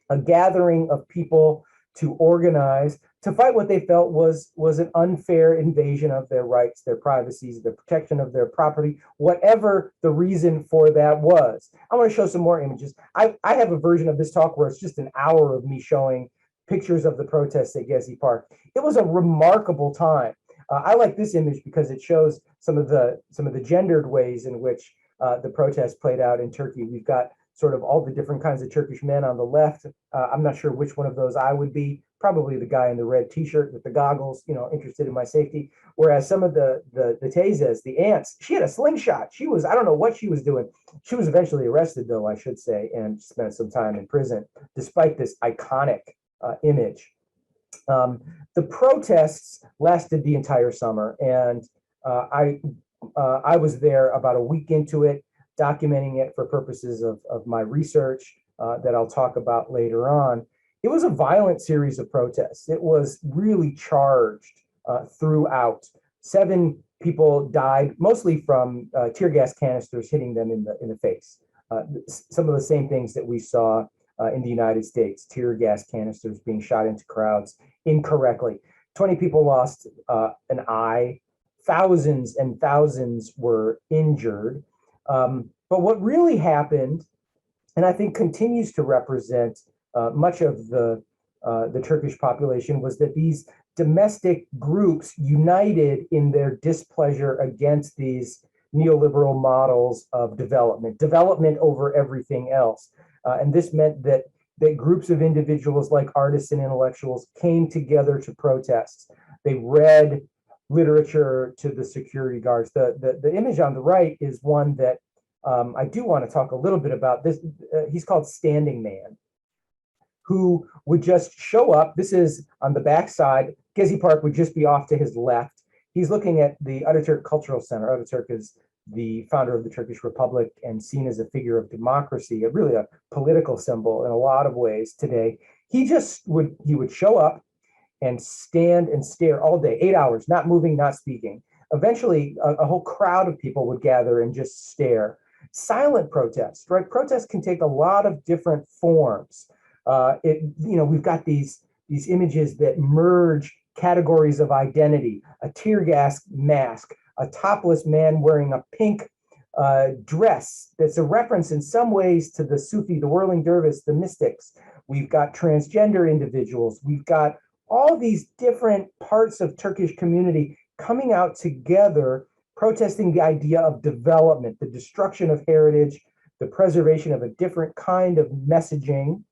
a gathering of people to organize, to fight what they felt was an unfair invasion of their rights, their privacies, the protection of their property, whatever the reason for that was. I want to show some more images. I have a version of this talk where it's just an hour of me showing pictures of the protests at Gezi Park. It was a remarkable time. I like this image because it shows some of the gendered ways in which the protests played out in Turkey. We've got sort of all the different kinds of Turkish men on the left. I'm not sure which one of those I would be. Probably the guy in the red t-shirt with the goggles, interested in my safety. Whereas some of the teyzes, the ants, she had a slingshot. I don't know what she was doing. She was eventually arrested, though, I should say, and spent some time in prison, despite this iconic image. The protests lasted the entire summer, and I was there about a week into it, documenting it for purposes of my research that I'll talk about later on. It was a violent series of protests. It was really charged throughout. 7 people died, mostly from tear gas canisters hitting them in the face. Some of the same things that we saw in the United States, tear gas canisters being shot into crowds incorrectly. 20 people lost an eye. Thousands and thousands were injured. But what really happened, and I think continues to represent much of the Turkish population, was that domestic groups united in their displeasure against these neoliberal models of development over everything else. And this meant that groups of individuals like artists and intellectuals came together to protest. They read literature to the security guards. The image on the right is one that I do want to talk a little bit about. This he's called Standing Man, who would just show up. This is on the back side. Gezi Park would just be off to his left. He's looking at the Ataturk Cultural Center. Ataturk is the founder of the Turkish Republic and seen as a figure of democracy, really a political symbol in a lot of ways today. He would show up and stand and stare all day, 8 hours, not moving, not speaking. Eventually, a whole crowd of people would gather and just stare. Silent protest, right? Protest can take a lot of different forms. We've got these images that merge categories of identity: a tear gas mask, a topless man wearing a pink dress that's a reference in some ways to the Sufi, the whirling dervish, the mystics. We've got transgender individuals. We've got all these different parts of Turkish community coming out together, protesting the idea of development, the destruction of heritage, the preservation of a different kind of messaging.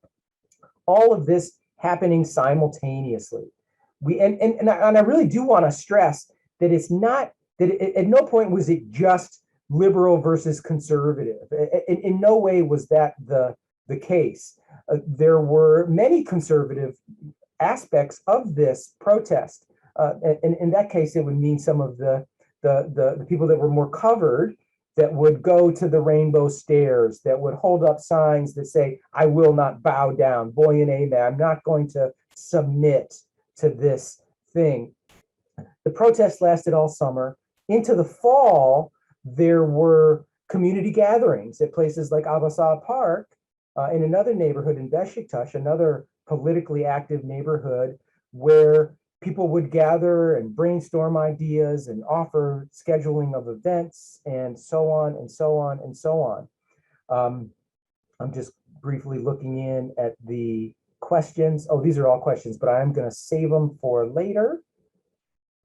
All of this happening simultaneously. And I really do want to stress that it's not that at no point was it just liberal versus conservative. In no way was that the case. There were many conservative aspects of this protest. And in that case, it would mean some of the people that were more covered, that would go to the rainbow stairs, that would hold up signs that say, "I will not bow down, boy and amen, I'm not going to submit to this thing." The protest lasted all summer. Into the fall, there were community gatherings at places like Abbasah Park, in another neighborhood in Beşiktaş, another politically active neighborhood, where people would gather and brainstorm ideas and offer scheduling of events and so on and so on and so on. I'm just briefly looking in at the questions. Oh, these are all questions, but I'm going to save them for later.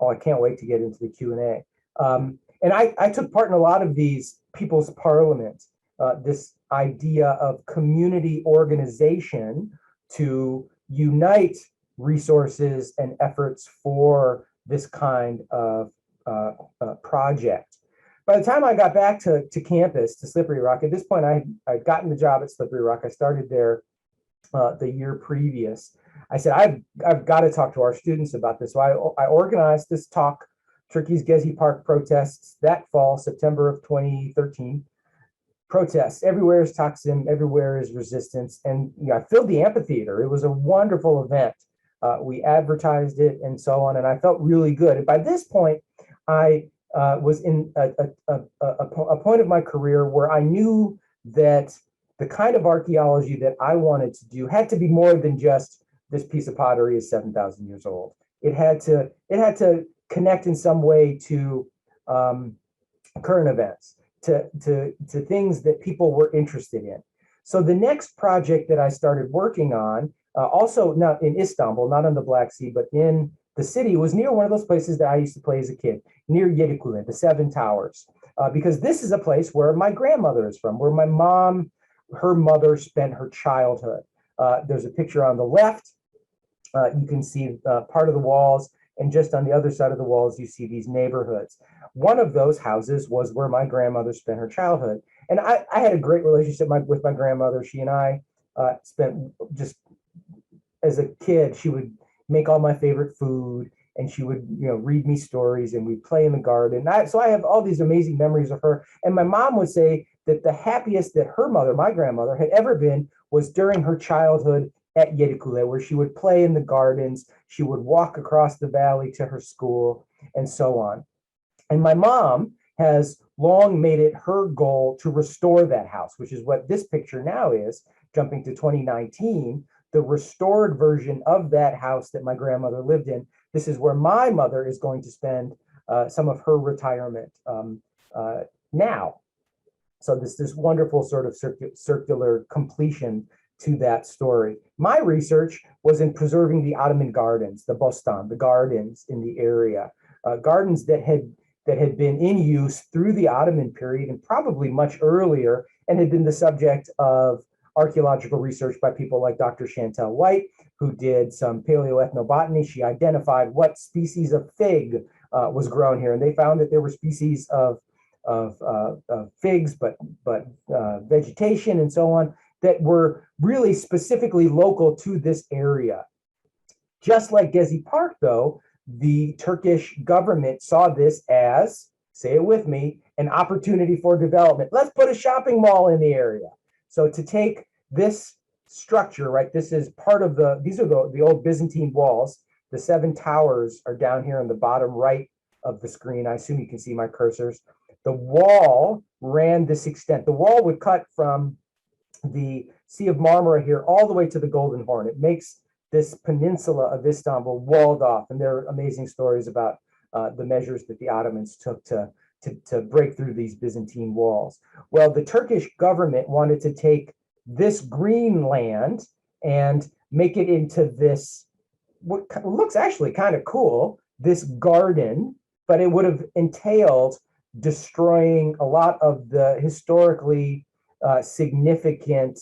Oh, I can't wait to get into the Q&A. And I took part in a lot of these people's parliament, this idea of community organization to unite resources and efforts for this kind of project. By the time I got back to campus, to Slippery Rock, at this point I'd gotten the job at Slippery Rock. I started there the year previous. I said, I've got to talk to our students about this. So I organized this talk, Turkey's Gezi Park protests, that fall, September of 2013. Protests, everywhere is Taksim, everywhere is resistance. And I filled the amphitheater. It was a wonderful event. We advertised it and so on, and I felt really good. And by this point, I was in a point of my career where I knew that the kind of archaeology that I wanted to do had to be more than just this piece of pottery is 7,000 years old. It had to connect in some way to current events, to things that people were interested in. So the next project that I started working on, also not in Istanbul, not on the Black Sea, but in the city, was near one of those places that I used to play as a kid, near Yeti Fortress, the Seven Towers, because this is a place where my grandmother is from, where my mom, her mother spent her childhood. There's a picture on the left. You can see part of the walls, and just on the other side of the walls, you see these neighborhoods. One of those houses was where my grandmother spent her childhood. And I had a great relationship with my grandmother. She and I spent just, as a kid, she would make all my favorite food, and she would, read me stories, and we'd play in the garden. So I have all these amazing memories of her. And my mom would say that the happiest that her mother, my grandmother, had ever been was during her childhood at Yeti Fortress, where she would play in the gardens, she would walk across the valley to her school, and so on. And my mom has long made it her goal to restore that house, which is what this picture now is, jumping to 2019, the restored version of that house that my grandmother lived in. This is where my mother is going to spend some of her retirement now. So this wonderful sort of circular completion to that story. My research was in preserving the Ottoman Gardens, the Bostan, the gardens in the area, gardens that had been in use through the Ottoman period and probably much earlier, and had been the subject of archaeological research by people like Dr. Chantel White, who did some paleoethnobotany. She identified what species of fig was grown here, and they found that there were species of figs, but vegetation and so on, that were really specifically local to this area. Just like Gezi Park, though, the Turkish government saw this as, say it with me, an opportunity for development. Let's put a shopping mall in the area. So to take this structure, right, this is part of these are the old Byzantine walls. The 7 towers are down here on the bottom right of the screen. I assume you can see my cursors. The wall ran this extent. The wall would cut from the Sea of Marmara here all the way to the Golden Horn. It makes this peninsula of Istanbul walled off, and there are amazing stories about the measures that the Ottomans took to break through these Byzantine walls. Well, the Turkish government wanted to take this green land and make it into this, what looks actually kind of cool, this garden, but it would have entailed destroying a lot of the historically significant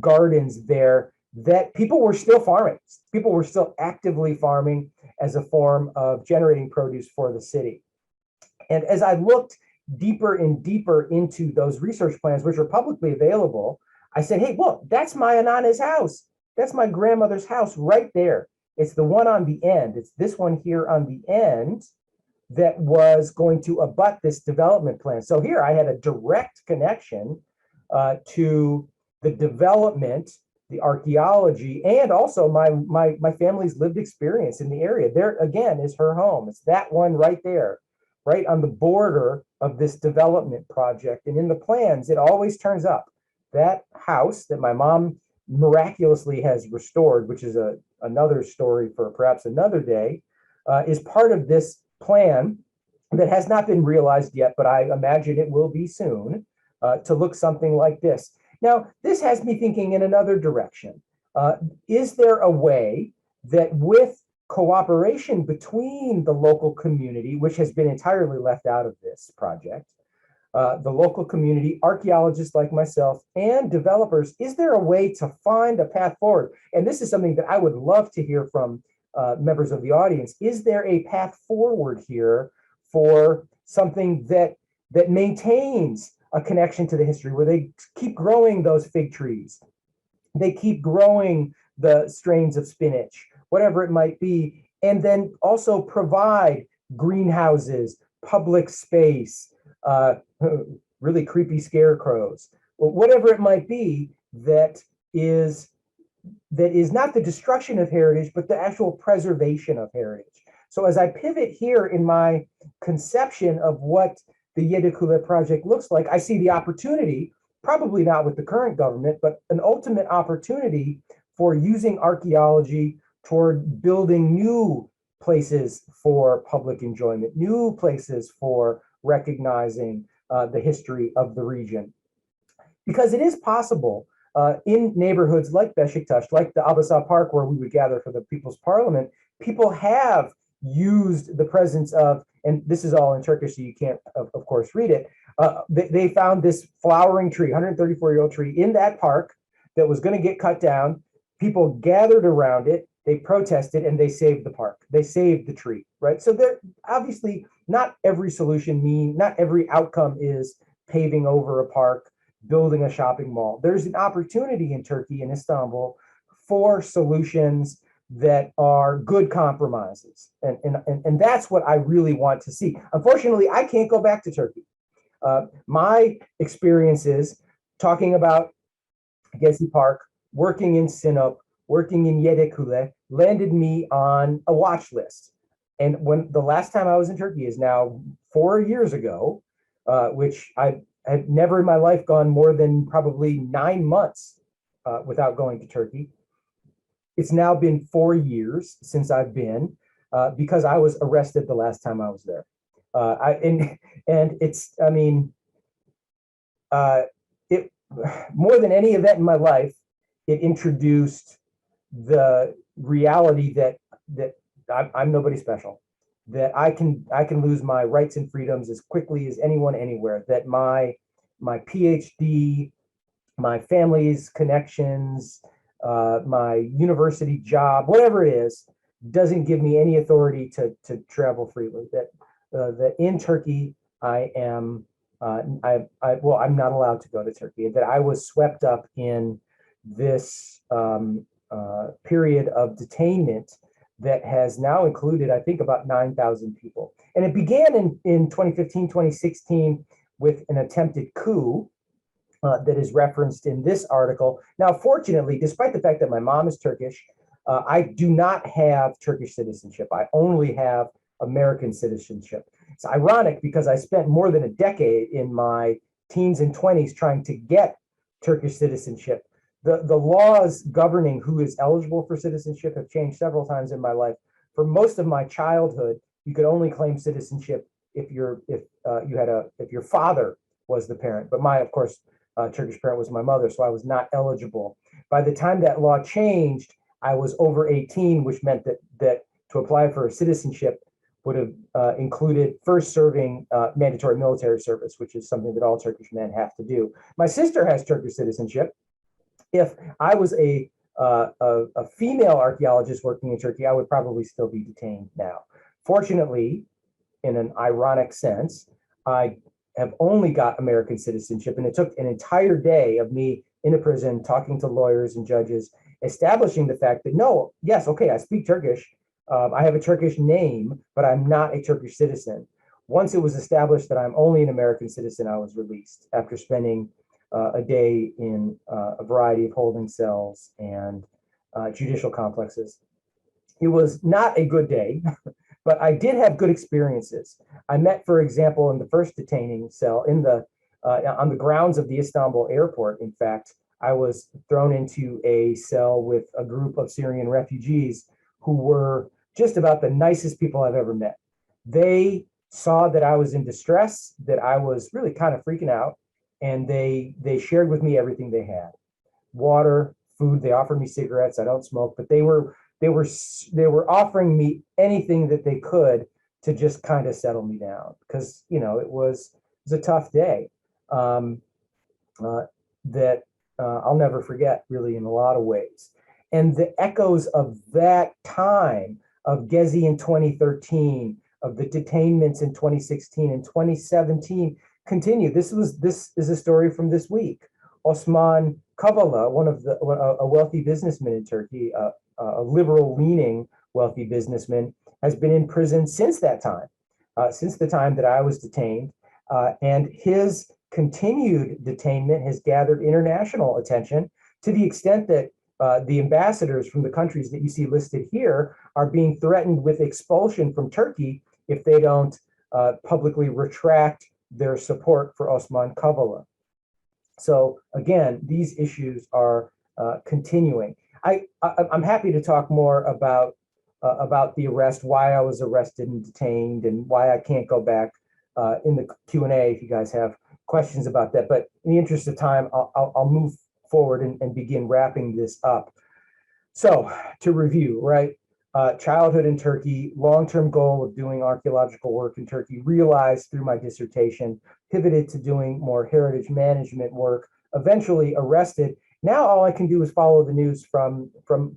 gardens there that people were still farming. People were still actively farming as a form of generating produce for the city. And as I looked deeper and deeper into those research plans, which are publicly available, I said, hey, look, that's my Anana's house. That's my grandmother's house right there. It's the one on the end. It's this one here on the end that was going to abut this development plan. So here I had a direct connection to the development, the archaeology, and also my family's lived experience in the area. There again is her home. It's that one right there, right on the border of this development project. And in the plans, it always turns up. That house that my mom miraculously has restored, which is another story for perhaps another day, is part of this plan that has not been realized yet, but I imagine it will be soon, to look something like this. Now, this has me thinking in another direction. Is there a way that with cooperation between the local community, which has been entirely left out of this project, the local community, archaeologists like myself, and developers, is there a way to find a path forward? And this is something that I would love to hear from members of the audience. Is there a path forward here for something that maintains a connection to the history, where they keep growing those fig trees, they keep growing the strains of spinach, whatever it might be, and then also provide greenhouses, public space, really creepy scarecrows, whatever it might be, that is not the destruction of heritage, but the actual preservation of heritage. So as I pivot here in my conception of what the Yedi project looks like, I see the opportunity, probably not with the current government, but an ultimate opportunity for using archaeology toward building new places for public enjoyment, new places for recognizing the history of the region. Because it is possible in neighborhoods like Beşiktaş, like the Abasa Park, where we would gather for the People's Parliament, people have used the presence of, and this is all in Turkish, so you can't, of course, read it. They found this flowering tree, 134-year-old tree in that park that was going to get cut down. People gathered around it, they protested, and they saved the park. They saved the tree, right? So there, obviously, not every solution not every outcome is paving over a park, building a shopping mall. There's an opportunity in Turkey, in Istanbul, for solutions that are good compromises. And that's what I really want to see. Unfortunately, I can't go back to Turkey. My experiences talking about Gezi Park, working in Sinop, working in Yedi landed me on a watch list. And when the last time I was in Turkey is now 4 years ago, which I had never in my life gone more than probably 9 months without going to Turkey. It's now been 4 years since I've been, because I was arrested the last time I was there. It more than any event in my life, it introduced the reality that I'm nobody special, that I can lose my rights and freedoms as quickly as anyone anywhere, that my PhD, my family's connections, my university job, whatever it is, doesn't give me any authority to travel freely. That in Turkey I am I'm not allowed to go to Turkey. That I was swept up in this period of detainment that has now included, I think, about 9,000 people. And it began in 2015, 2016 with an attempted coup that is referenced in this article. Now, fortunately, despite the fact that my mom is Turkish, I do not have Turkish citizenship. I only have American citizenship. It's ironic because I spent more than a decade in my teens and 20s trying to get Turkish citizenship. The laws governing who is eligible for citizenship have changed several times in my life. For most of my childhood, you could only claim citizenship if your father was the parent. But my, of course, Turkish parent was my mother, so I was not eligible. By the time that law changed, I was over 18, which meant that to apply for citizenship would have included first serving mandatory military service, which is something that all Turkish men have to do. My sister has Turkish citizenship. If I was a female archaeologist working in Turkey, I would probably still be detained now. Fortunately, in an ironic sense, I have only got American citizenship, and it took an entire day of me in a prison talking to lawyers and judges, establishing the fact that no, yes, okay, I speak Turkish, I have a Turkish name, but I'm not a Turkish citizen. Once it was established that I'm only an American citizen, I was released after spending a day in a variety of holding cells and judicial complexes. It was not a good day, but I did have good experiences. I met, for example, in the first detaining cell on the grounds of the Istanbul airport. In fact, I was thrown into a cell with a group of Syrian refugees who were just about the nicest people I've ever met. They saw that I was in distress, that I was really kind of freaking out, and they shared with me everything they had: water, food. They offered me cigarettes. I don't smoke, but they were offering me anything that they could to just kind of settle me down, because it was a tough day that I'll never forget, really, in a lot of ways. And the echoes of that time, of Gezi in 2013, of the detainments in 2016 and 2017, continue. This is a story from this week. Osman Kavala, a wealthy businessman in Turkey, a liberal-leaning wealthy businessman, has been in prison since that time, since the time that I was detained, and his continued detainment has gathered international attention to the extent that the ambassadors from the countries that you see listed here are being threatened with expulsion from Turkey if they don't publicly retract their support for Osman Kavala. So again, these issues are continuing. I'm happy to talk more about the arrest, why I was arrested and detained, and why I can't go back in the Q&A if you guys have questions about that. But in the interest of time, I'll move forward and begin wrapping this up. So to review, right? Childhood in Turkey, long-term goal of doing archaeological work in Turkey, realized through my dissertation, pivoted to doing more heritage management work, eventually arrested. Now all I can do is follow the news from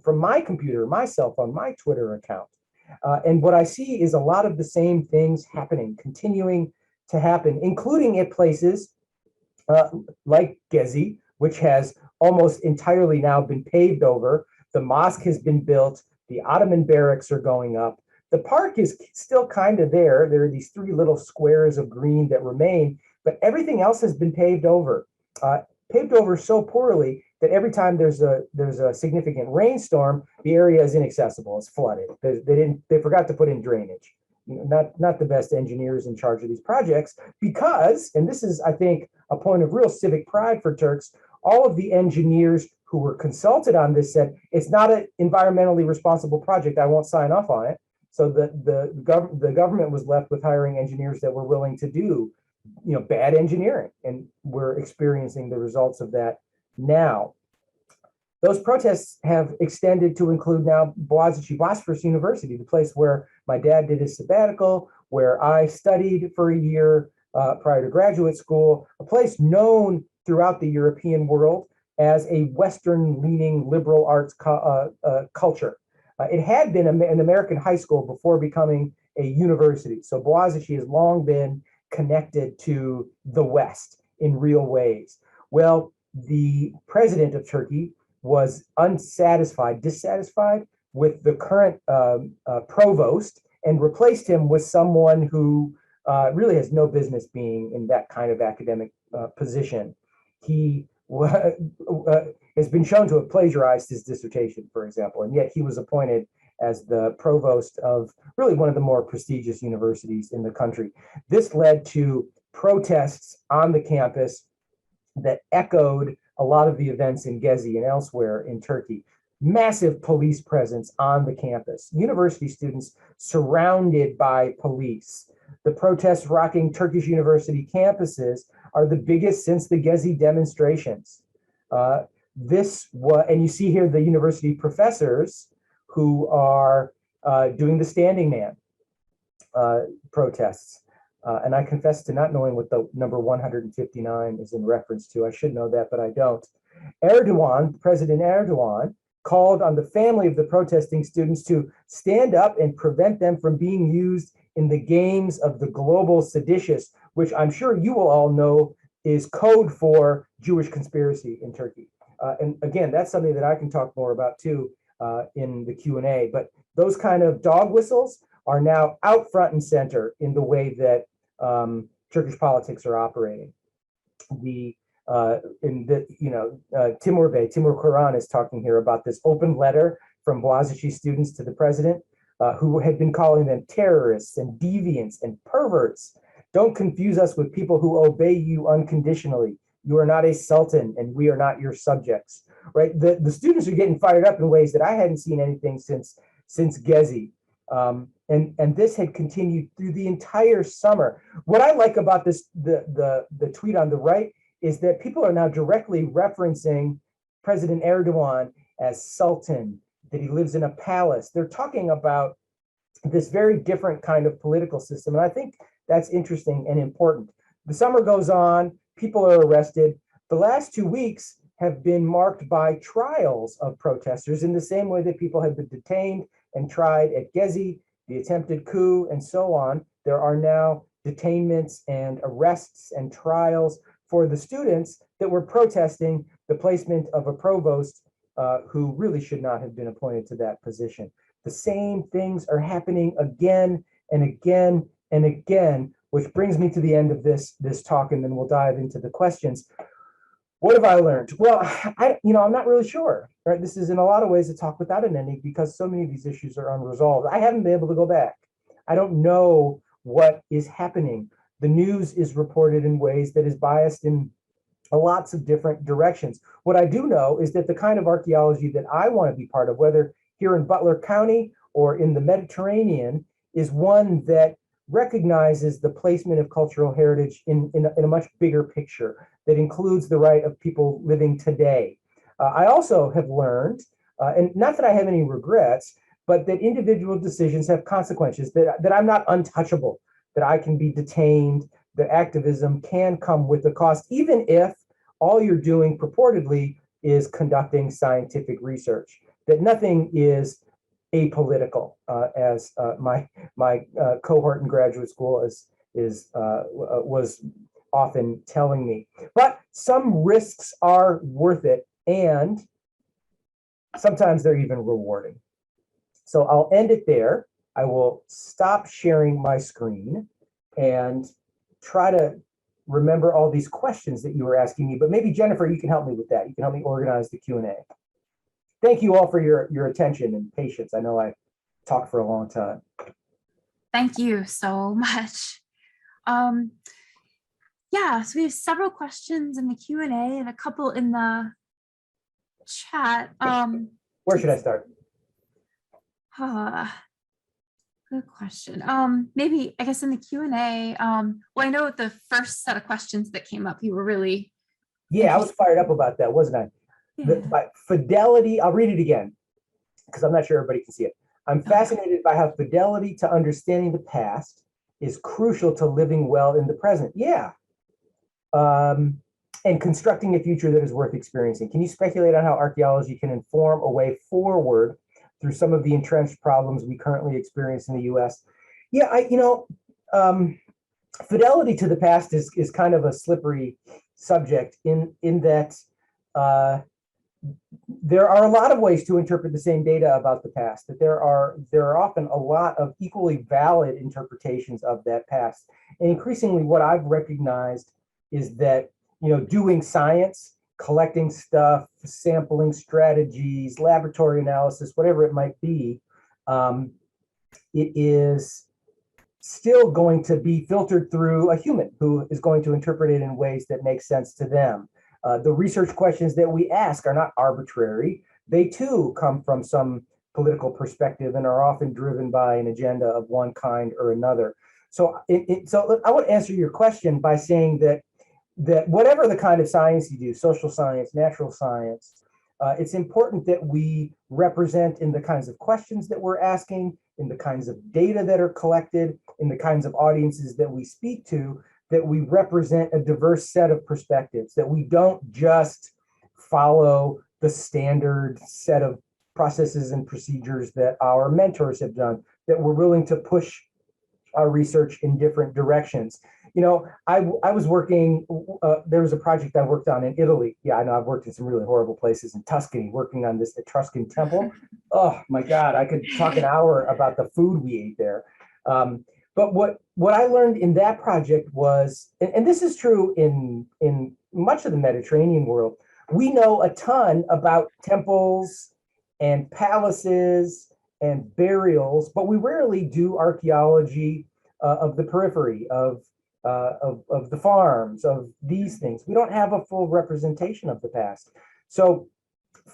my computer, my cell phone, my Twitter account. And what I see is a lot of the same things happening, continuing to happen, including at places like Gezi, which has almost entirely now been paved over. The mosque has been built. The Ottoman barracks are going up. The park is still kind of there. There are these 3 little squares of green that remain, but everything else has been paved over so poorly that every time there's a significant rainstorm, the area is inaccessible. It's flooded. They forgot to put in drainage. Not the best engineers in charge of these projects, because, and this is, I think, a point of real civic pride for Turks, all of the engineers who were consulted on this said, it's not an environmentally responsible project, I won't sign off on it. So the government was left with hiring engineers that were willing to do bad engineering, and we're experiencing the results of that now. those protests have extended to include now Boğaziçi Bosphorus University, the place where my dad did his sabbatical, where I studied for a year prior to graduate school, a place known throughout the European world as a Western-leaning liberal arts culture. It had been an American high school before becoming a university. So Boğaziçi has long been connected to the West in real ways. Well, the president of Turkey was dissatisfied with the current provost and replaced him with someone who really has no business being in that kind of academic position. He has been shown to have plagiarized his dissertation, for example, and yet he was appointed as the provost of really one of the more prestigious universities in the country. This led to protests on the campus that echoed a lot of the events in Gezi and elsewhere in Turkey. Massive police presence on the campus, university students surrounded by police. The protests rocking Turkish university campuses are the biggest since the Gezi demonstrations. And you see here the university professors who are doing the Standing Man protests. And I confess to not knowing what the number 159 is in reference to. I should know that, but I don't. President Erdogan, called on the family of the protesting students to stand up and prevent them from being used in the games of the global seditious, which I'm sure you will all know is code for Jewish conspiracy in Turkey. And again, that's something that I can talk more about too in the Q&A, but those kind of dog whistles are now out front and center in the way that Turkish politics are operating. Timur Kuran is talking here about this open letter from Boğaziçi students to the president, who had been calling them terrorists and deviants and perverts. Don't confuse us with people who obey you unconditionally. You are not a sultan and we are not your subjects, right? The students are getting fired up in ways that I hadn't seen anything since Gezi. And this had continued through the entire summer. What I like about this, the tweet on the right, is that people are now directly referencing President Erdogan as sultan, that he lives in a palace. They're talking about this very different kind of political system. And I think that's interesting and important. The summer goes on, people are arrested. The last 2 weeks have been marked by trials of protesters in the same way that people have been detained and tried at Gezi, the attempted coup, and so on. There are now detainments and arrests and trials for the students that were protesting the placement of a provost who really should not have been appointed to that position. The same things are happening again and again and again, which brings me to the end of this talk, and then we'll dive into the questions. What have I learned? Well, I'm not really sure. Right? This is in a lot of ways a talk without an ending because so many of these issues are unresolved. I haven't been able to go back. I don't know what is happening. The news is reported in ways that is biased in lots of different directions. What I do know is that the kind of archaeology that I want to be part of, whether here in Butler County or in the Mediterranean, is one that recognizes the placement of cultural heritage in a much bigger picture that includes the right of people living today. I also have learned, and not that I have any regrets, but that individual decisions have consequences, that I'm not untouchable, that I can be detained, that activism can come with a cost, even if all you're doing purportedly is conducting scientific research, that nothing is apolitical, as my cohort in graduate school was often telling me. But some risks are worth it, and sometimes they're even rewarding. So I'll end it there. I will stop sharing my screen and try to remember all these questions that you were asking me, but maybe Jennifer, you can help me with that. You can help me organize the Q&A. Thank you all for your attention and patience. I know I talked for a long time. Thank you so much. Yeah, so we have several questions in the Q&A and a couple in the chat. Where should I start? Good question. Maybe, I guess in the Q&A, well, I know the first set of questions that came up, you were really... Yeah, I was fired up about that, wasn't I? By fidelity, I'll read it again because I'm not sure everybody can see it. I'm fascinated by how fidelity to understanding the past is crucial to living well in the present. Yeah. And constructing a future that is worth experiencing. Can you speculate on how archaeology can inform a way forward through some of the entrenched problems we currently experience in the US? Yeah, fidelity to the past is kind of a slippery subject in that there are a lot of ways to interpret the same data about the past, that there are often a lot of equally valid interpretations of that past. And increasingly what I've recognized is that, doing science, collecting stuff, sampling strategies, laboratory analysis, whatever it might be, it is still going to be filtered through a human who is going to interpret it in ways that make sense to them. The research questions that we ask are not arbitrary. They too come from some political perspective and are often driven by an agenda of one kind or another. So, so I want to answer your question by saying that whatever the kind of science you do, social science, natural science, it's important that we represent in the kinds of questions that we're asking, in the kinds of data that are collected, in the kinds of audiences that we speak to, that we represent a diverse set of perspectives, that we don't just follow the standard set of processes and procedures that our mentors have done, that we're willing to push our research in different directions. I was working, there was a project I worked on in Italy. Yeah, I know I've worked in some really horrible places in Tuscany, working on this Etruscan temple. Oh my God, I could talk an hour about the food we ate there. But what I learned in that project was, and this is true in much of the Mediterranean world, we know a ton about temples and palaces and burials, but we rarely do archaeology of the periphery, of the farms, of these things. We don't have a full representation of the past. So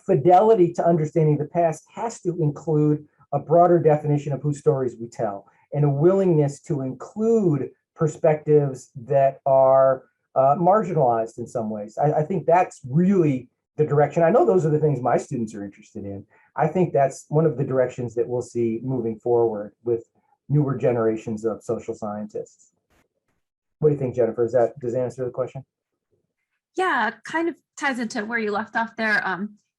fidelity to understanding the past has to include a broader definition of whose stories we tell, and a willingness to include perspectives that are marginalized in some ways. I think that's really the direction. I know those are the things my students are interested in. I think that's one of the directions that we'll see moving forward with newer generations of social scientists. What do you think, Jennifer? Does that answer the question? Yeah, kind of ties into where you left off there.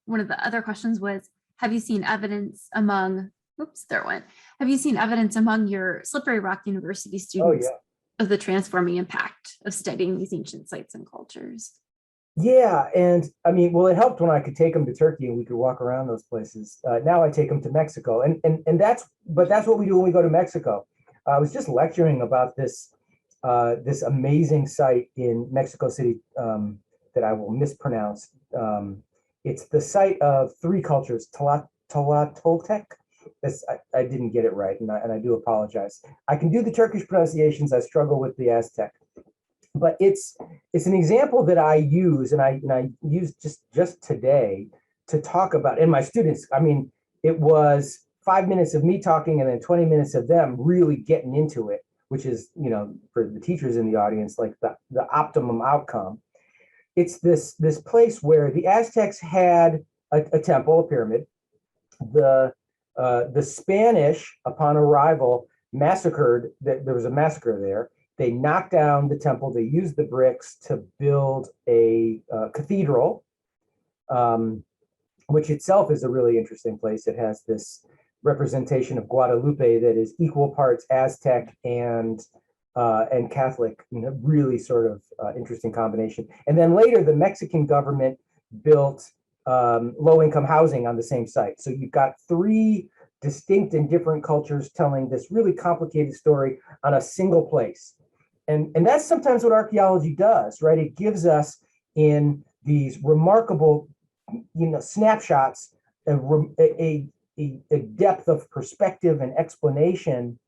One of the other questions was, have you seen evidence among, have you seen evidence among your Slippery Rock University students of the transforming impact of studying these ancient sites and cultures? Yeah, and I mean, well, it helped when I could take them to Turkey and we could walk around those places. Now I take them to Mexico, and that's what we do when we go to Mexico. I was just lecturing about this amazing site in Mexico City that I will mispronounce. It's the site of three cultures, Tlahtoltec. I didn't get it right, and I do apologize. I can do the Turkish pronunciations. I struggle with the Aztec. But it's an example that I use, and I use just today to talk about, and my students, I mean, it was 5 minutes of me talking and then 20 minutes of them really getting into it, which is, for the teachers in the audience, like the optimum outcome. It's this place where the Aztecs had a temple, a pyramid. The Spanish, upon arrival, massacred, there was a massacre there. They knocked down the temple. They used the bricks to build a cathedral, which itself is a really interesting place. It has this representation of Guadalupe that is equal parts Aztec and Catholic. Really sort of interesting combination. And then later, the Mexican government built low-income housing on the same site. So you've got three distinct and different cultures telling this really complicated story on a single place. And that's sometimes what archaeology does, right? It gives us, in these remarkable, snapshots, a depth of perspective and explanation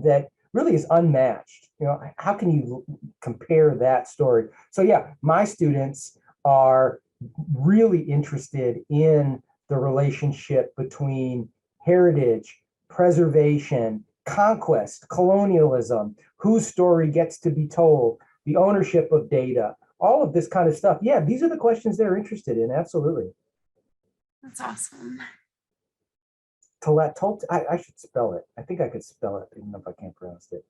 that really is unmatched. How can you compare that story? So yeah, my students are really interested in the relationship between heritage, preservation, conquest, colonialism, whose story gets to be told, the ownership of data, all of this kind of stuff. Yeah, these are the questions they're interested in. Absolutely. That's awesome. I should spell it. I think I could spell it, even if I can't pronounce it.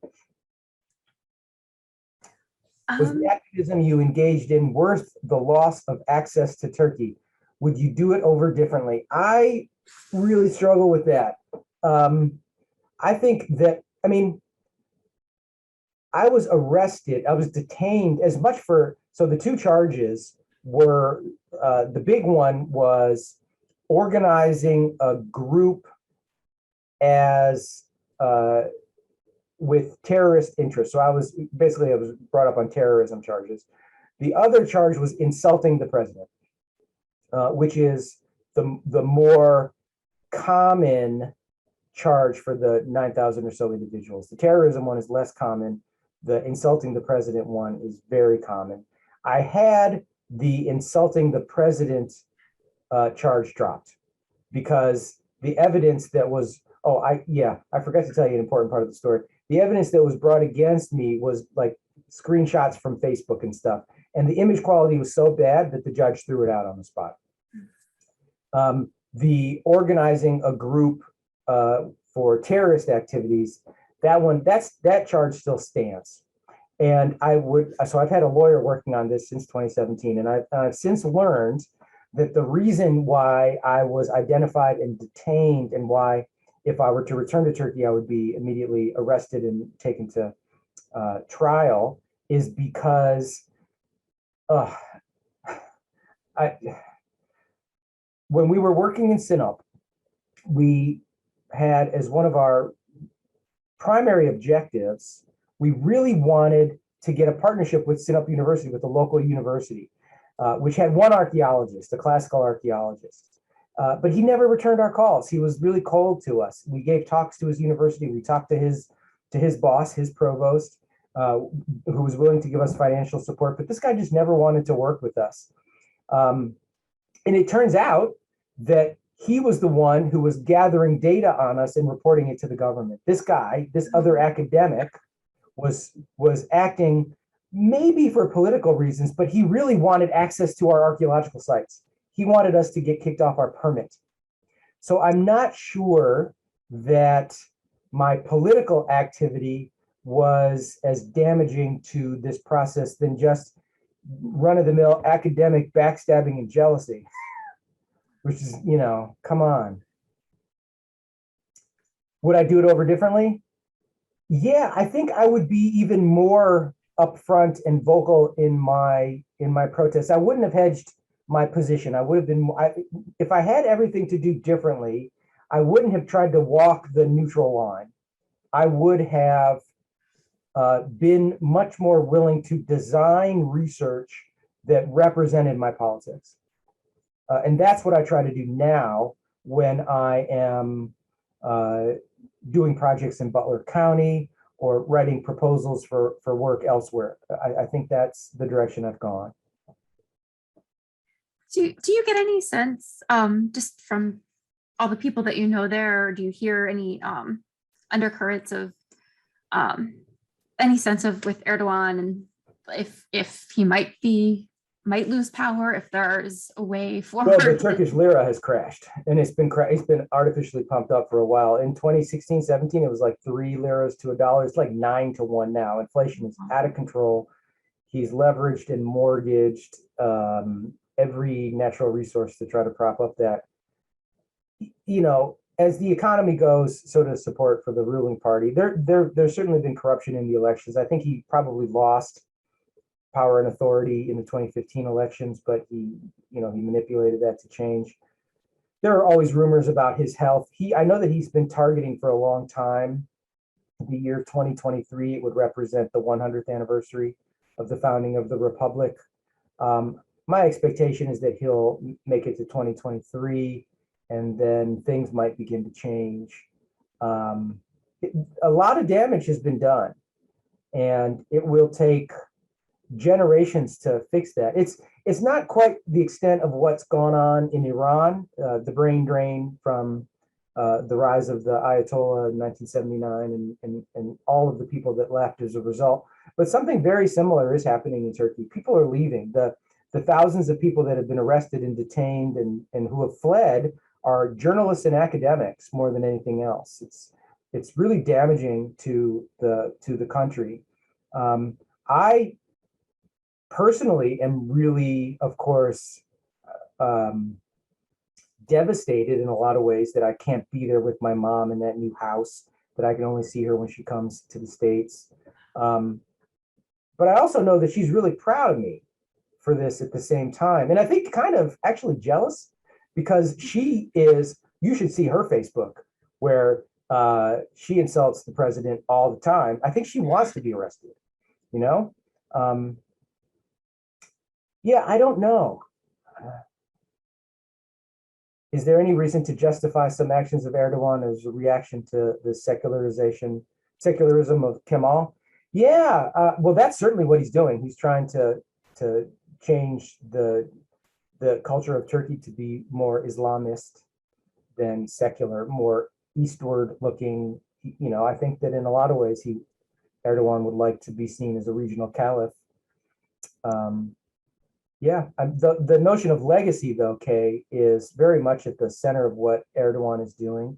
Was the activism you engaged in worth the loss of access to Turkey? Would you do it over differently? I really struggle with that. I think that, I mean, I was arrested, I was detained as much for, so the two charges were, the big one was organizing a group as with terrorist interests. So I was brought up on terrorism charges. The other charge was insulting the president, which is the more common charge for the 9,000 or so individuals. The terrorism one is less common. The insulting the president one is very common. I had the insulting the president charge dropped because the evidence that was, I forgot to tell you an important part of the story. The evidence that was brought against me was like screenshots from Facebook and stuff. And the image quality was so bad that the judge threw it out on the spot. The organizing a group for terrorist activities, that charge still stands. And so I've had a lawyer working on this since 2017. And I've since learned that the reason why I was identified and detained, and why if I were to return to Turkey, I would be immediately arrested and taken to trial, is because when we were working in Sinop, we had as one of our primary objectives, we really wanted to get a partnership with Sinop University, with the local university, which had one archaeologist, a classical archaeologist. But he never returned our calls. He was really cold to us. We gave talks to his university. We talked to his boss, his provost, who was willing to give us financial support. But this guy just never wanted to work with us. And it turns out that he was the one who was gathering data on us and reporting it to the government. This guy, this other academic, was acting maybe for political reasons, but he really wanted access to our archaeological sites. He wanted us to get kicked off our permit. So I'm not sure that my political activity was as damaging to this process than just run-of-the-mill academic backstabbing and jealousy, which is, come on. Would I do it over differently? Yeah, I think I would be even more upfront and vocal in my protests. I wouldn't have hedged my position. I would have been, if I had everything to do differently, I wouldn't have tried to walk the neutral line. I would have been much more willing to design research that represented my politics. And that's what I try to do now when I am doing projects in Butler County or writing proposals for work elsewhere. I think that's the direction I've gone. Do you get any sense, just from all the people that you know there, or do you hear any undercurrents of any sense of with Erdogan, and if he might lose power, if there's a way forward? Well, the Turkish lira has crashed, and it's been artificially pumped up for a while. In 2016, 17, it was like 3 liras to $1. It's like 9 to 1 now. Inflation is out of control. He's leveraged and mortgaged every natural resource to try to prop up that. As the economy goes, so does support for the ruling party. There's certainly been corruption in the elections. I think he probably lost power and authority in the 2015 elections, but he manipulated that to change. There are always rumors about his health. I know that he's been targeting for a long time the year 2023. It would represent the 100th anniversary of the founding of the Republic. My expectation is that he'll make it to 2023, and then things might begin to change. A lot of damage has been done, and it will take generations to fix that. It's not quite the extent of what's gone on in Iran, the brain drain from the rise of the Ayatollah in 1979 and all of the people that left as a result. But something very similar is happening in Turkey. People are leaving. the thousands of people that have been arrested and detained and who have fled are journalists and academics more than anything else. It's really damaging to the country. I personally am really, of course, devastated in a lot of ways that I can't be there with my mom in that new house, that I can only see her when she comes to the States. But I also know that she's really proud of me for this at the same time. And I think kind of actually jealous, because she is, you should see her Facebook, where she insults the president all the time. I think she wants to be arrested, you know? Yeah, I don't know. Is there any reason to justify some actions of Erdogan as a reaction to the secularism of Kemal? Yeah, well, that's certainly what he's doing. He's trying to change the culture of Turkey to be more Islamist than secular, more eastward looking. You know, I think that in a lot of ways, Erdogan would like to be seen as a regional caliph. Yeah, the notion of legacy, though, Kay, is very much at the center of what Erdogan is doing,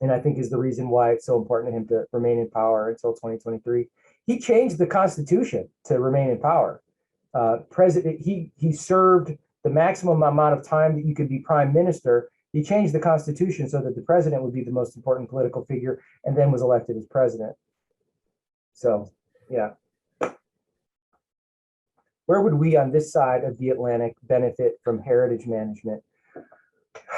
and I think is the reason why it's so important to him to remain in power until 2023. He changed the constitution to remain in power. He served the maximum amount of time that you could be prime minister. He changed the constitution so that the president would be the most important political figure, and then was elected as president. So, yeah. Where would we on this side of the Atlantic benefit from heritage management?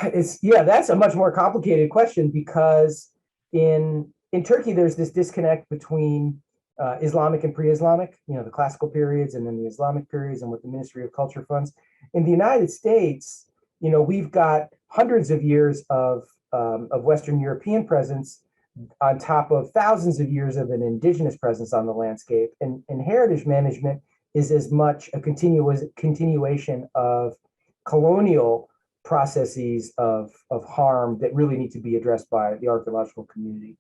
That's a much more complicated question, because in Turkey, there's this disconnect between Islamic and pre-Islamic, you know, the classical periods and then the Islamic periods and what the Ministry of Culture funds. In the United States, you know, we've got hundreds of years of Western European presence on top of thousands of years of an indigenous presence on the landscape. And heritage management is as much a continuation of colonial processes of harm that really need to be addressed by the archaeological community.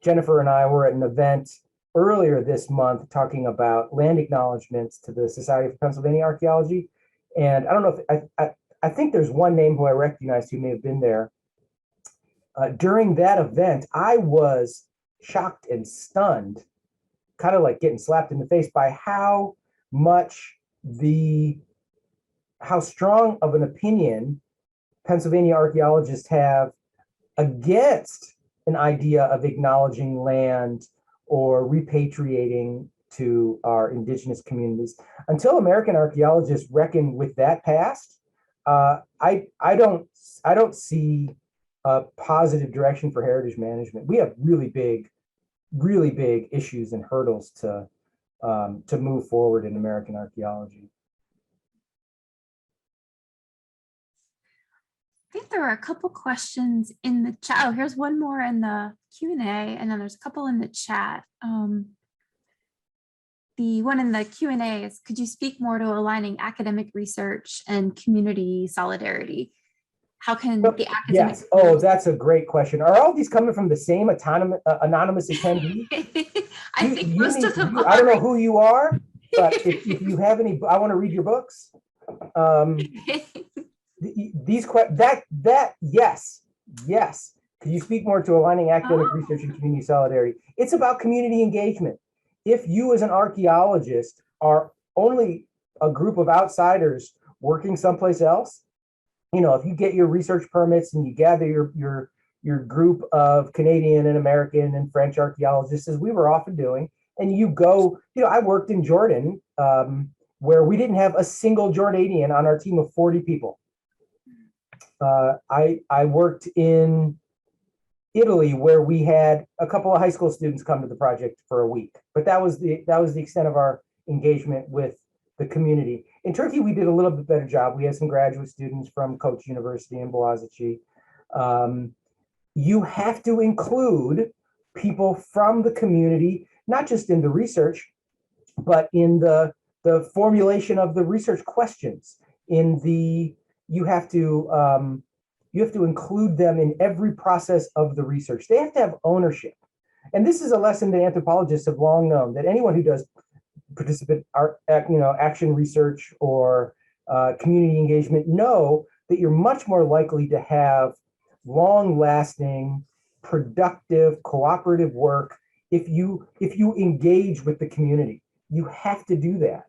Jennifer and I were at an event earlier this month talking about land acknowledgements to the Society for Pennsylvania Archaeology. And I don't know if, I think there's one name who I recognized who may have been there. During that event, I was shocked and stunned, kind of like getting slapped in the face by how strong of an opinion Pennsylvania archaeologists have against an idea of acknowledging land or repatriating to our indigenous communities. Until American archaeologists reckon with that past, I don't see a positive direction for heritage management. We have really big issues and hurdles to move forward in American archaeology. I think there are a couple questions in the chat. Oh, here's one more in the Q&A, and then there's a couple in the chat. The one in the Q&A is, could you speak more to aligning academic research and community solidarity? How can the academic— Yes. Oh, that's a great question. Are all these coming from the same anonymous attendee? I think most of them are. I don't know who you are, but if you have any, I want to read your books. Yes. Could you speak more to aligning academic research and community solidarity? It's about community engagement. If you as an archaeologist are only a group of outsiders working someplace else, you know, if you get your research permits and you gather your group of Canadian and American and French archaeologists, as we were often doing, and you go, you know, I worked in Jordan, where we didn't have a single Jordanian on our team of 40 people. I worked in Italy, where we had a couple of high school students come to the project for a week, but that was the extent of our engagement with the community. In Turkey, we did a little bit better job. We had some graduate students from Koç University in Boğaziçi. You have to include people from the community, not just in the research, but in the formulation of the research questions. You have to include them in every process of the research. They have to have ownership. And this is a lesson that anthropologists have long known, that anyone who does participant art, action research or community engagement know that you're much more likely to have long-lasting, productive, cooperative work if you engage with the community. You have to do that.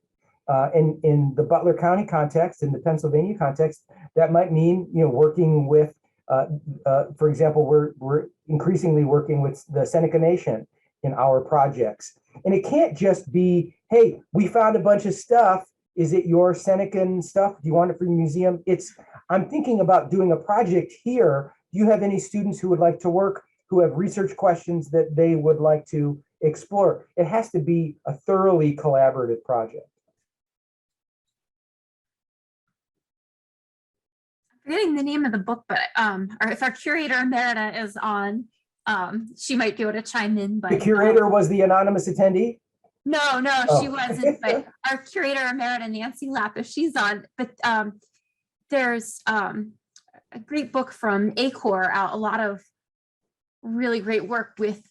In the Butler County context, in the Pennsylvania context, that might mean working with, for example, we're increasingly working with the Seneca Nation in our projects, and it can't just be, hey, we found a bunch of stuff. Is it your Senecan stuff? Do you want it for your museum? I'm thinking about doing a project here. Do you have any students who would like to work, who have research questions that they would like to explore? It has to be a thoroughly collaborative project. Forgetting the name of the book, but or if our curator emerita is on, she might be able to chime in. But the curator was the anonymous attendee? No, Oh. she wasn't. But our curator emerita, Nancy Lapp, if she's on. But there's a great book from ACOR out, a lot of really great work with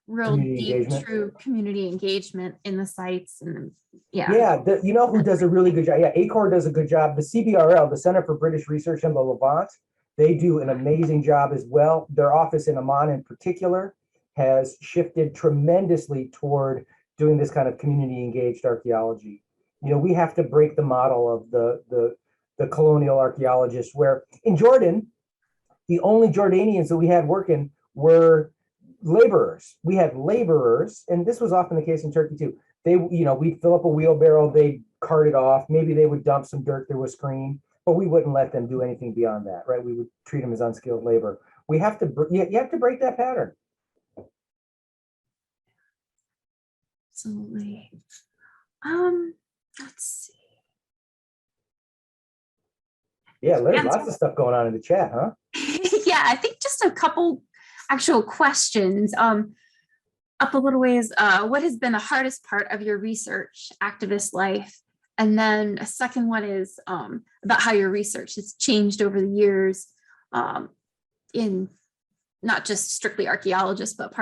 real deep, true community engagement in the sites. And yeah, who does a really good job? Yeah, ACOR does a good job. The CBRL, the Center for British Research in the Levant, they do an amazing job as well. Their office in Amman in particular has shifted tremendously toward doing this kind of community engaged archaeology. We have to break the model of the colonial archaeologists, where in Jordan, the only Jordanians that we had working were laborers. We had laborers, and this was often the case in Turkey too. We'd fill up a wheelbarrow, they'd cart it off. Maybe they would dump some dirt through a screen, but we wouldn't let them do anything beyond that, right? We would treat them as unskilled labor. You have to break that pattern. Absolutely. Let's see. Yeah, there's lots of stuff going on in the chat, huh? Yeah, I think just a couple actual questions. Up a little ways, what has been the hardest part of your research activist life? And then a second one is about how your research has changed over the years in not just strictly archaeologist, but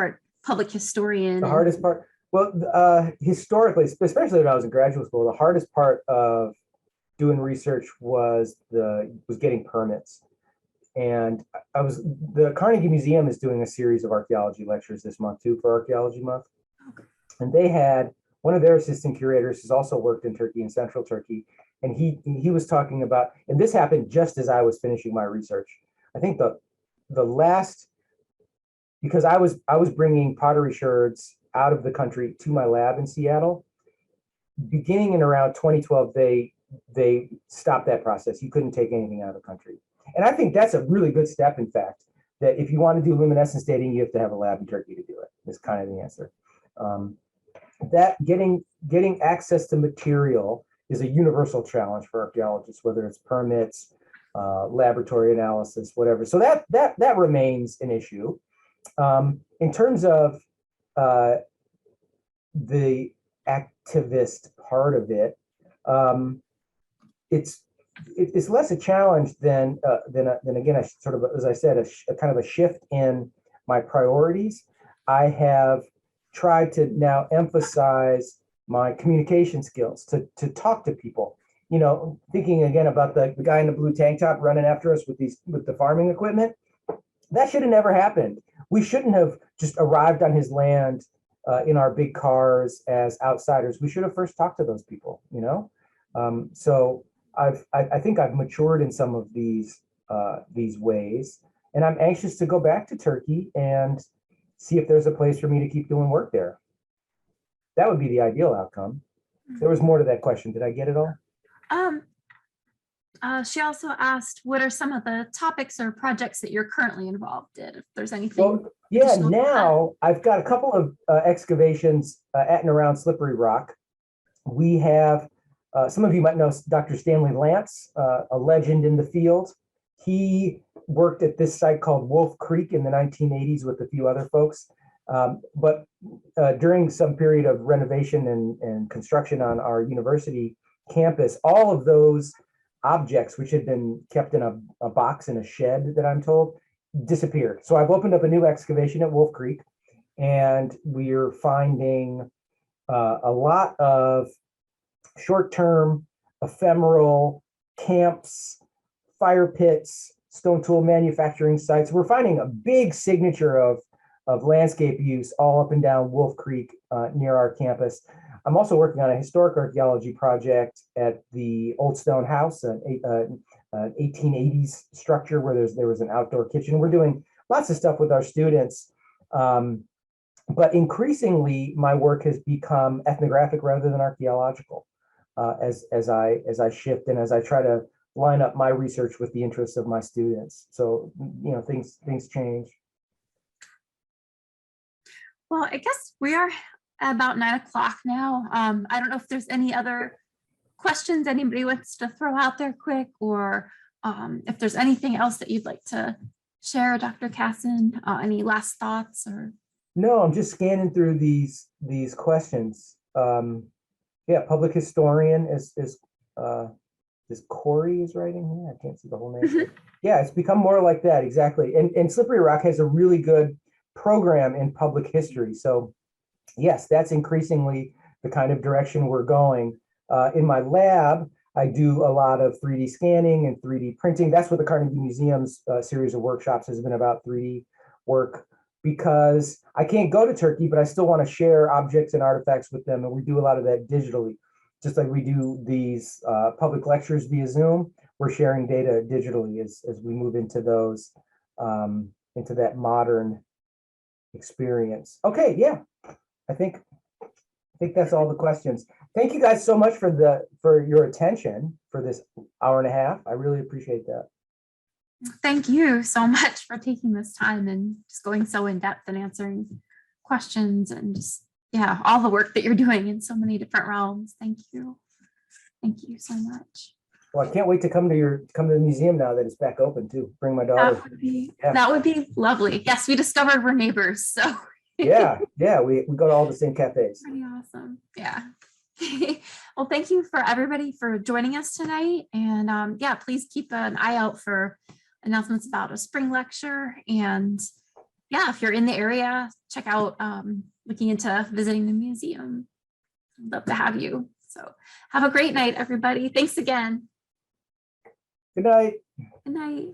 public historian. The hardest part? Well, historically, especially when I was in graduate school, the hardest part of doing research was getting permits. And the Carnegie Museum is doing a series of archaeology lectures this month too, for Archaeology Month. Okay. And they had one of their assistant curators who's also worked in Turkey, in central Turkey. And he was talking about, and this happened just as I was finishing my research. I think the last, because I was bringing pottery sherds out of the country to my lab in Seattle. Beginning in around 2012, they stopped that process. You couldn't take anything out of the country. And I think that's a really good step, in fact, that if you want to do luminescence dating, you have to have a lab in Turkey to do it, is kind of the answer. That getting access to material is a universal challenge for archaeologists, whether it's permits, laboratory analysis, whatever. So that remains an issue. In terms of the activist part of it, it's less a challenge than again, as I said, a kind of a shift in my priorities. I have tried to now emphasize my communication skills to talk to people. Thinking again about the guy in the blue tank top running after us with the farming equipment. That should have never happened. We shouldn't have just arrived on his land in our big cars as outsiders. We should have first talked to those people. So I think I've matured in some of these ways, and I'm anxious to go back to Turkey and see if there's a place for me to keep doing work there. That would be the ideal outcome. There was more to that question. Did I get it all? She also asked, what are some of the topics or projects that you're currently involved in? If there's anything. Well, yeah, now I've got a couple of excavations at and around Slippery Rock. We have, some of you might know Dr. Stanley Lance, a legend in the field. He worked at this site called Wolf Creek in the 1980s with a few other folks. But during some period of renovation and construction on our university campus, all of those objects, which had been kept in a box in a shed, that I'm told, disappeared. So I've opened up a new excavation at Wolf Creek, and we're finding a lot of short-term, ephemeral camps, fire pits, stone tool manufacturing sites. We're finding a big signature of landscape use all up and down Wolf Creek near our campus. I'm also working on a historic archaeology project at the Old Stone House, an 1880s structure where there was an outdoor kitchen. We're doing lots of stuff with our students. But increasingly, my work has become ethnographic rather than archaeological as I shift and as I try to line up my research with the interests of my students. So, things change. Well, I guess we are at about 9 o'clock now. I don't know if there's any other questions anybody wants to throw out there quick, or if there's anything else that you'd like to share, Dr. Casson, any last thoughts or? No, I'm just scanning through these questions. Yeah, public historian is Corey is writing here. I can't see the whole name. Yeah, it's become more like that, exactly. And Slippery Rock has a really good program in public history. So yes, that's increasingly the kind of direction we're going. In my lab, I do a lot of 3D scanning and 3D printing. That's what the Carnegie Museum's series of workshops has been about, 3D work, because I can't go to Turkey, but I still want to share objects and artifacts with them. And we do a lot of that digitally. Just like we do these public lectures via Zoom, we're sharing data digitally as we move into those, into that modern experience. Okay, yeah, I think that's all the questions. Thank you guys so much for your attention for this hour and a half. I really appreciate that. Thank you so much for taking this time and just going so in depth and answering questions and just, yeah, all the work that you're doing in so many different realms. Thank you. Thank you so much. Well, I can't wait to come to the museum now that it's back open too. Bring my daughter. That would be lovely. Yes, we discovered we're neighbors. So yeah, we go to all the same cafes. Pretty awesome. Yeah. Well, thank you for everybody for joining us tonight. And yeah, please keep an eye out for announcements about a spring lecture. And yeah, if you're in the area, check out looking into visiting the museum. I'd love to have you. So have a great night, everybody. Thanks again. Good night. Good night.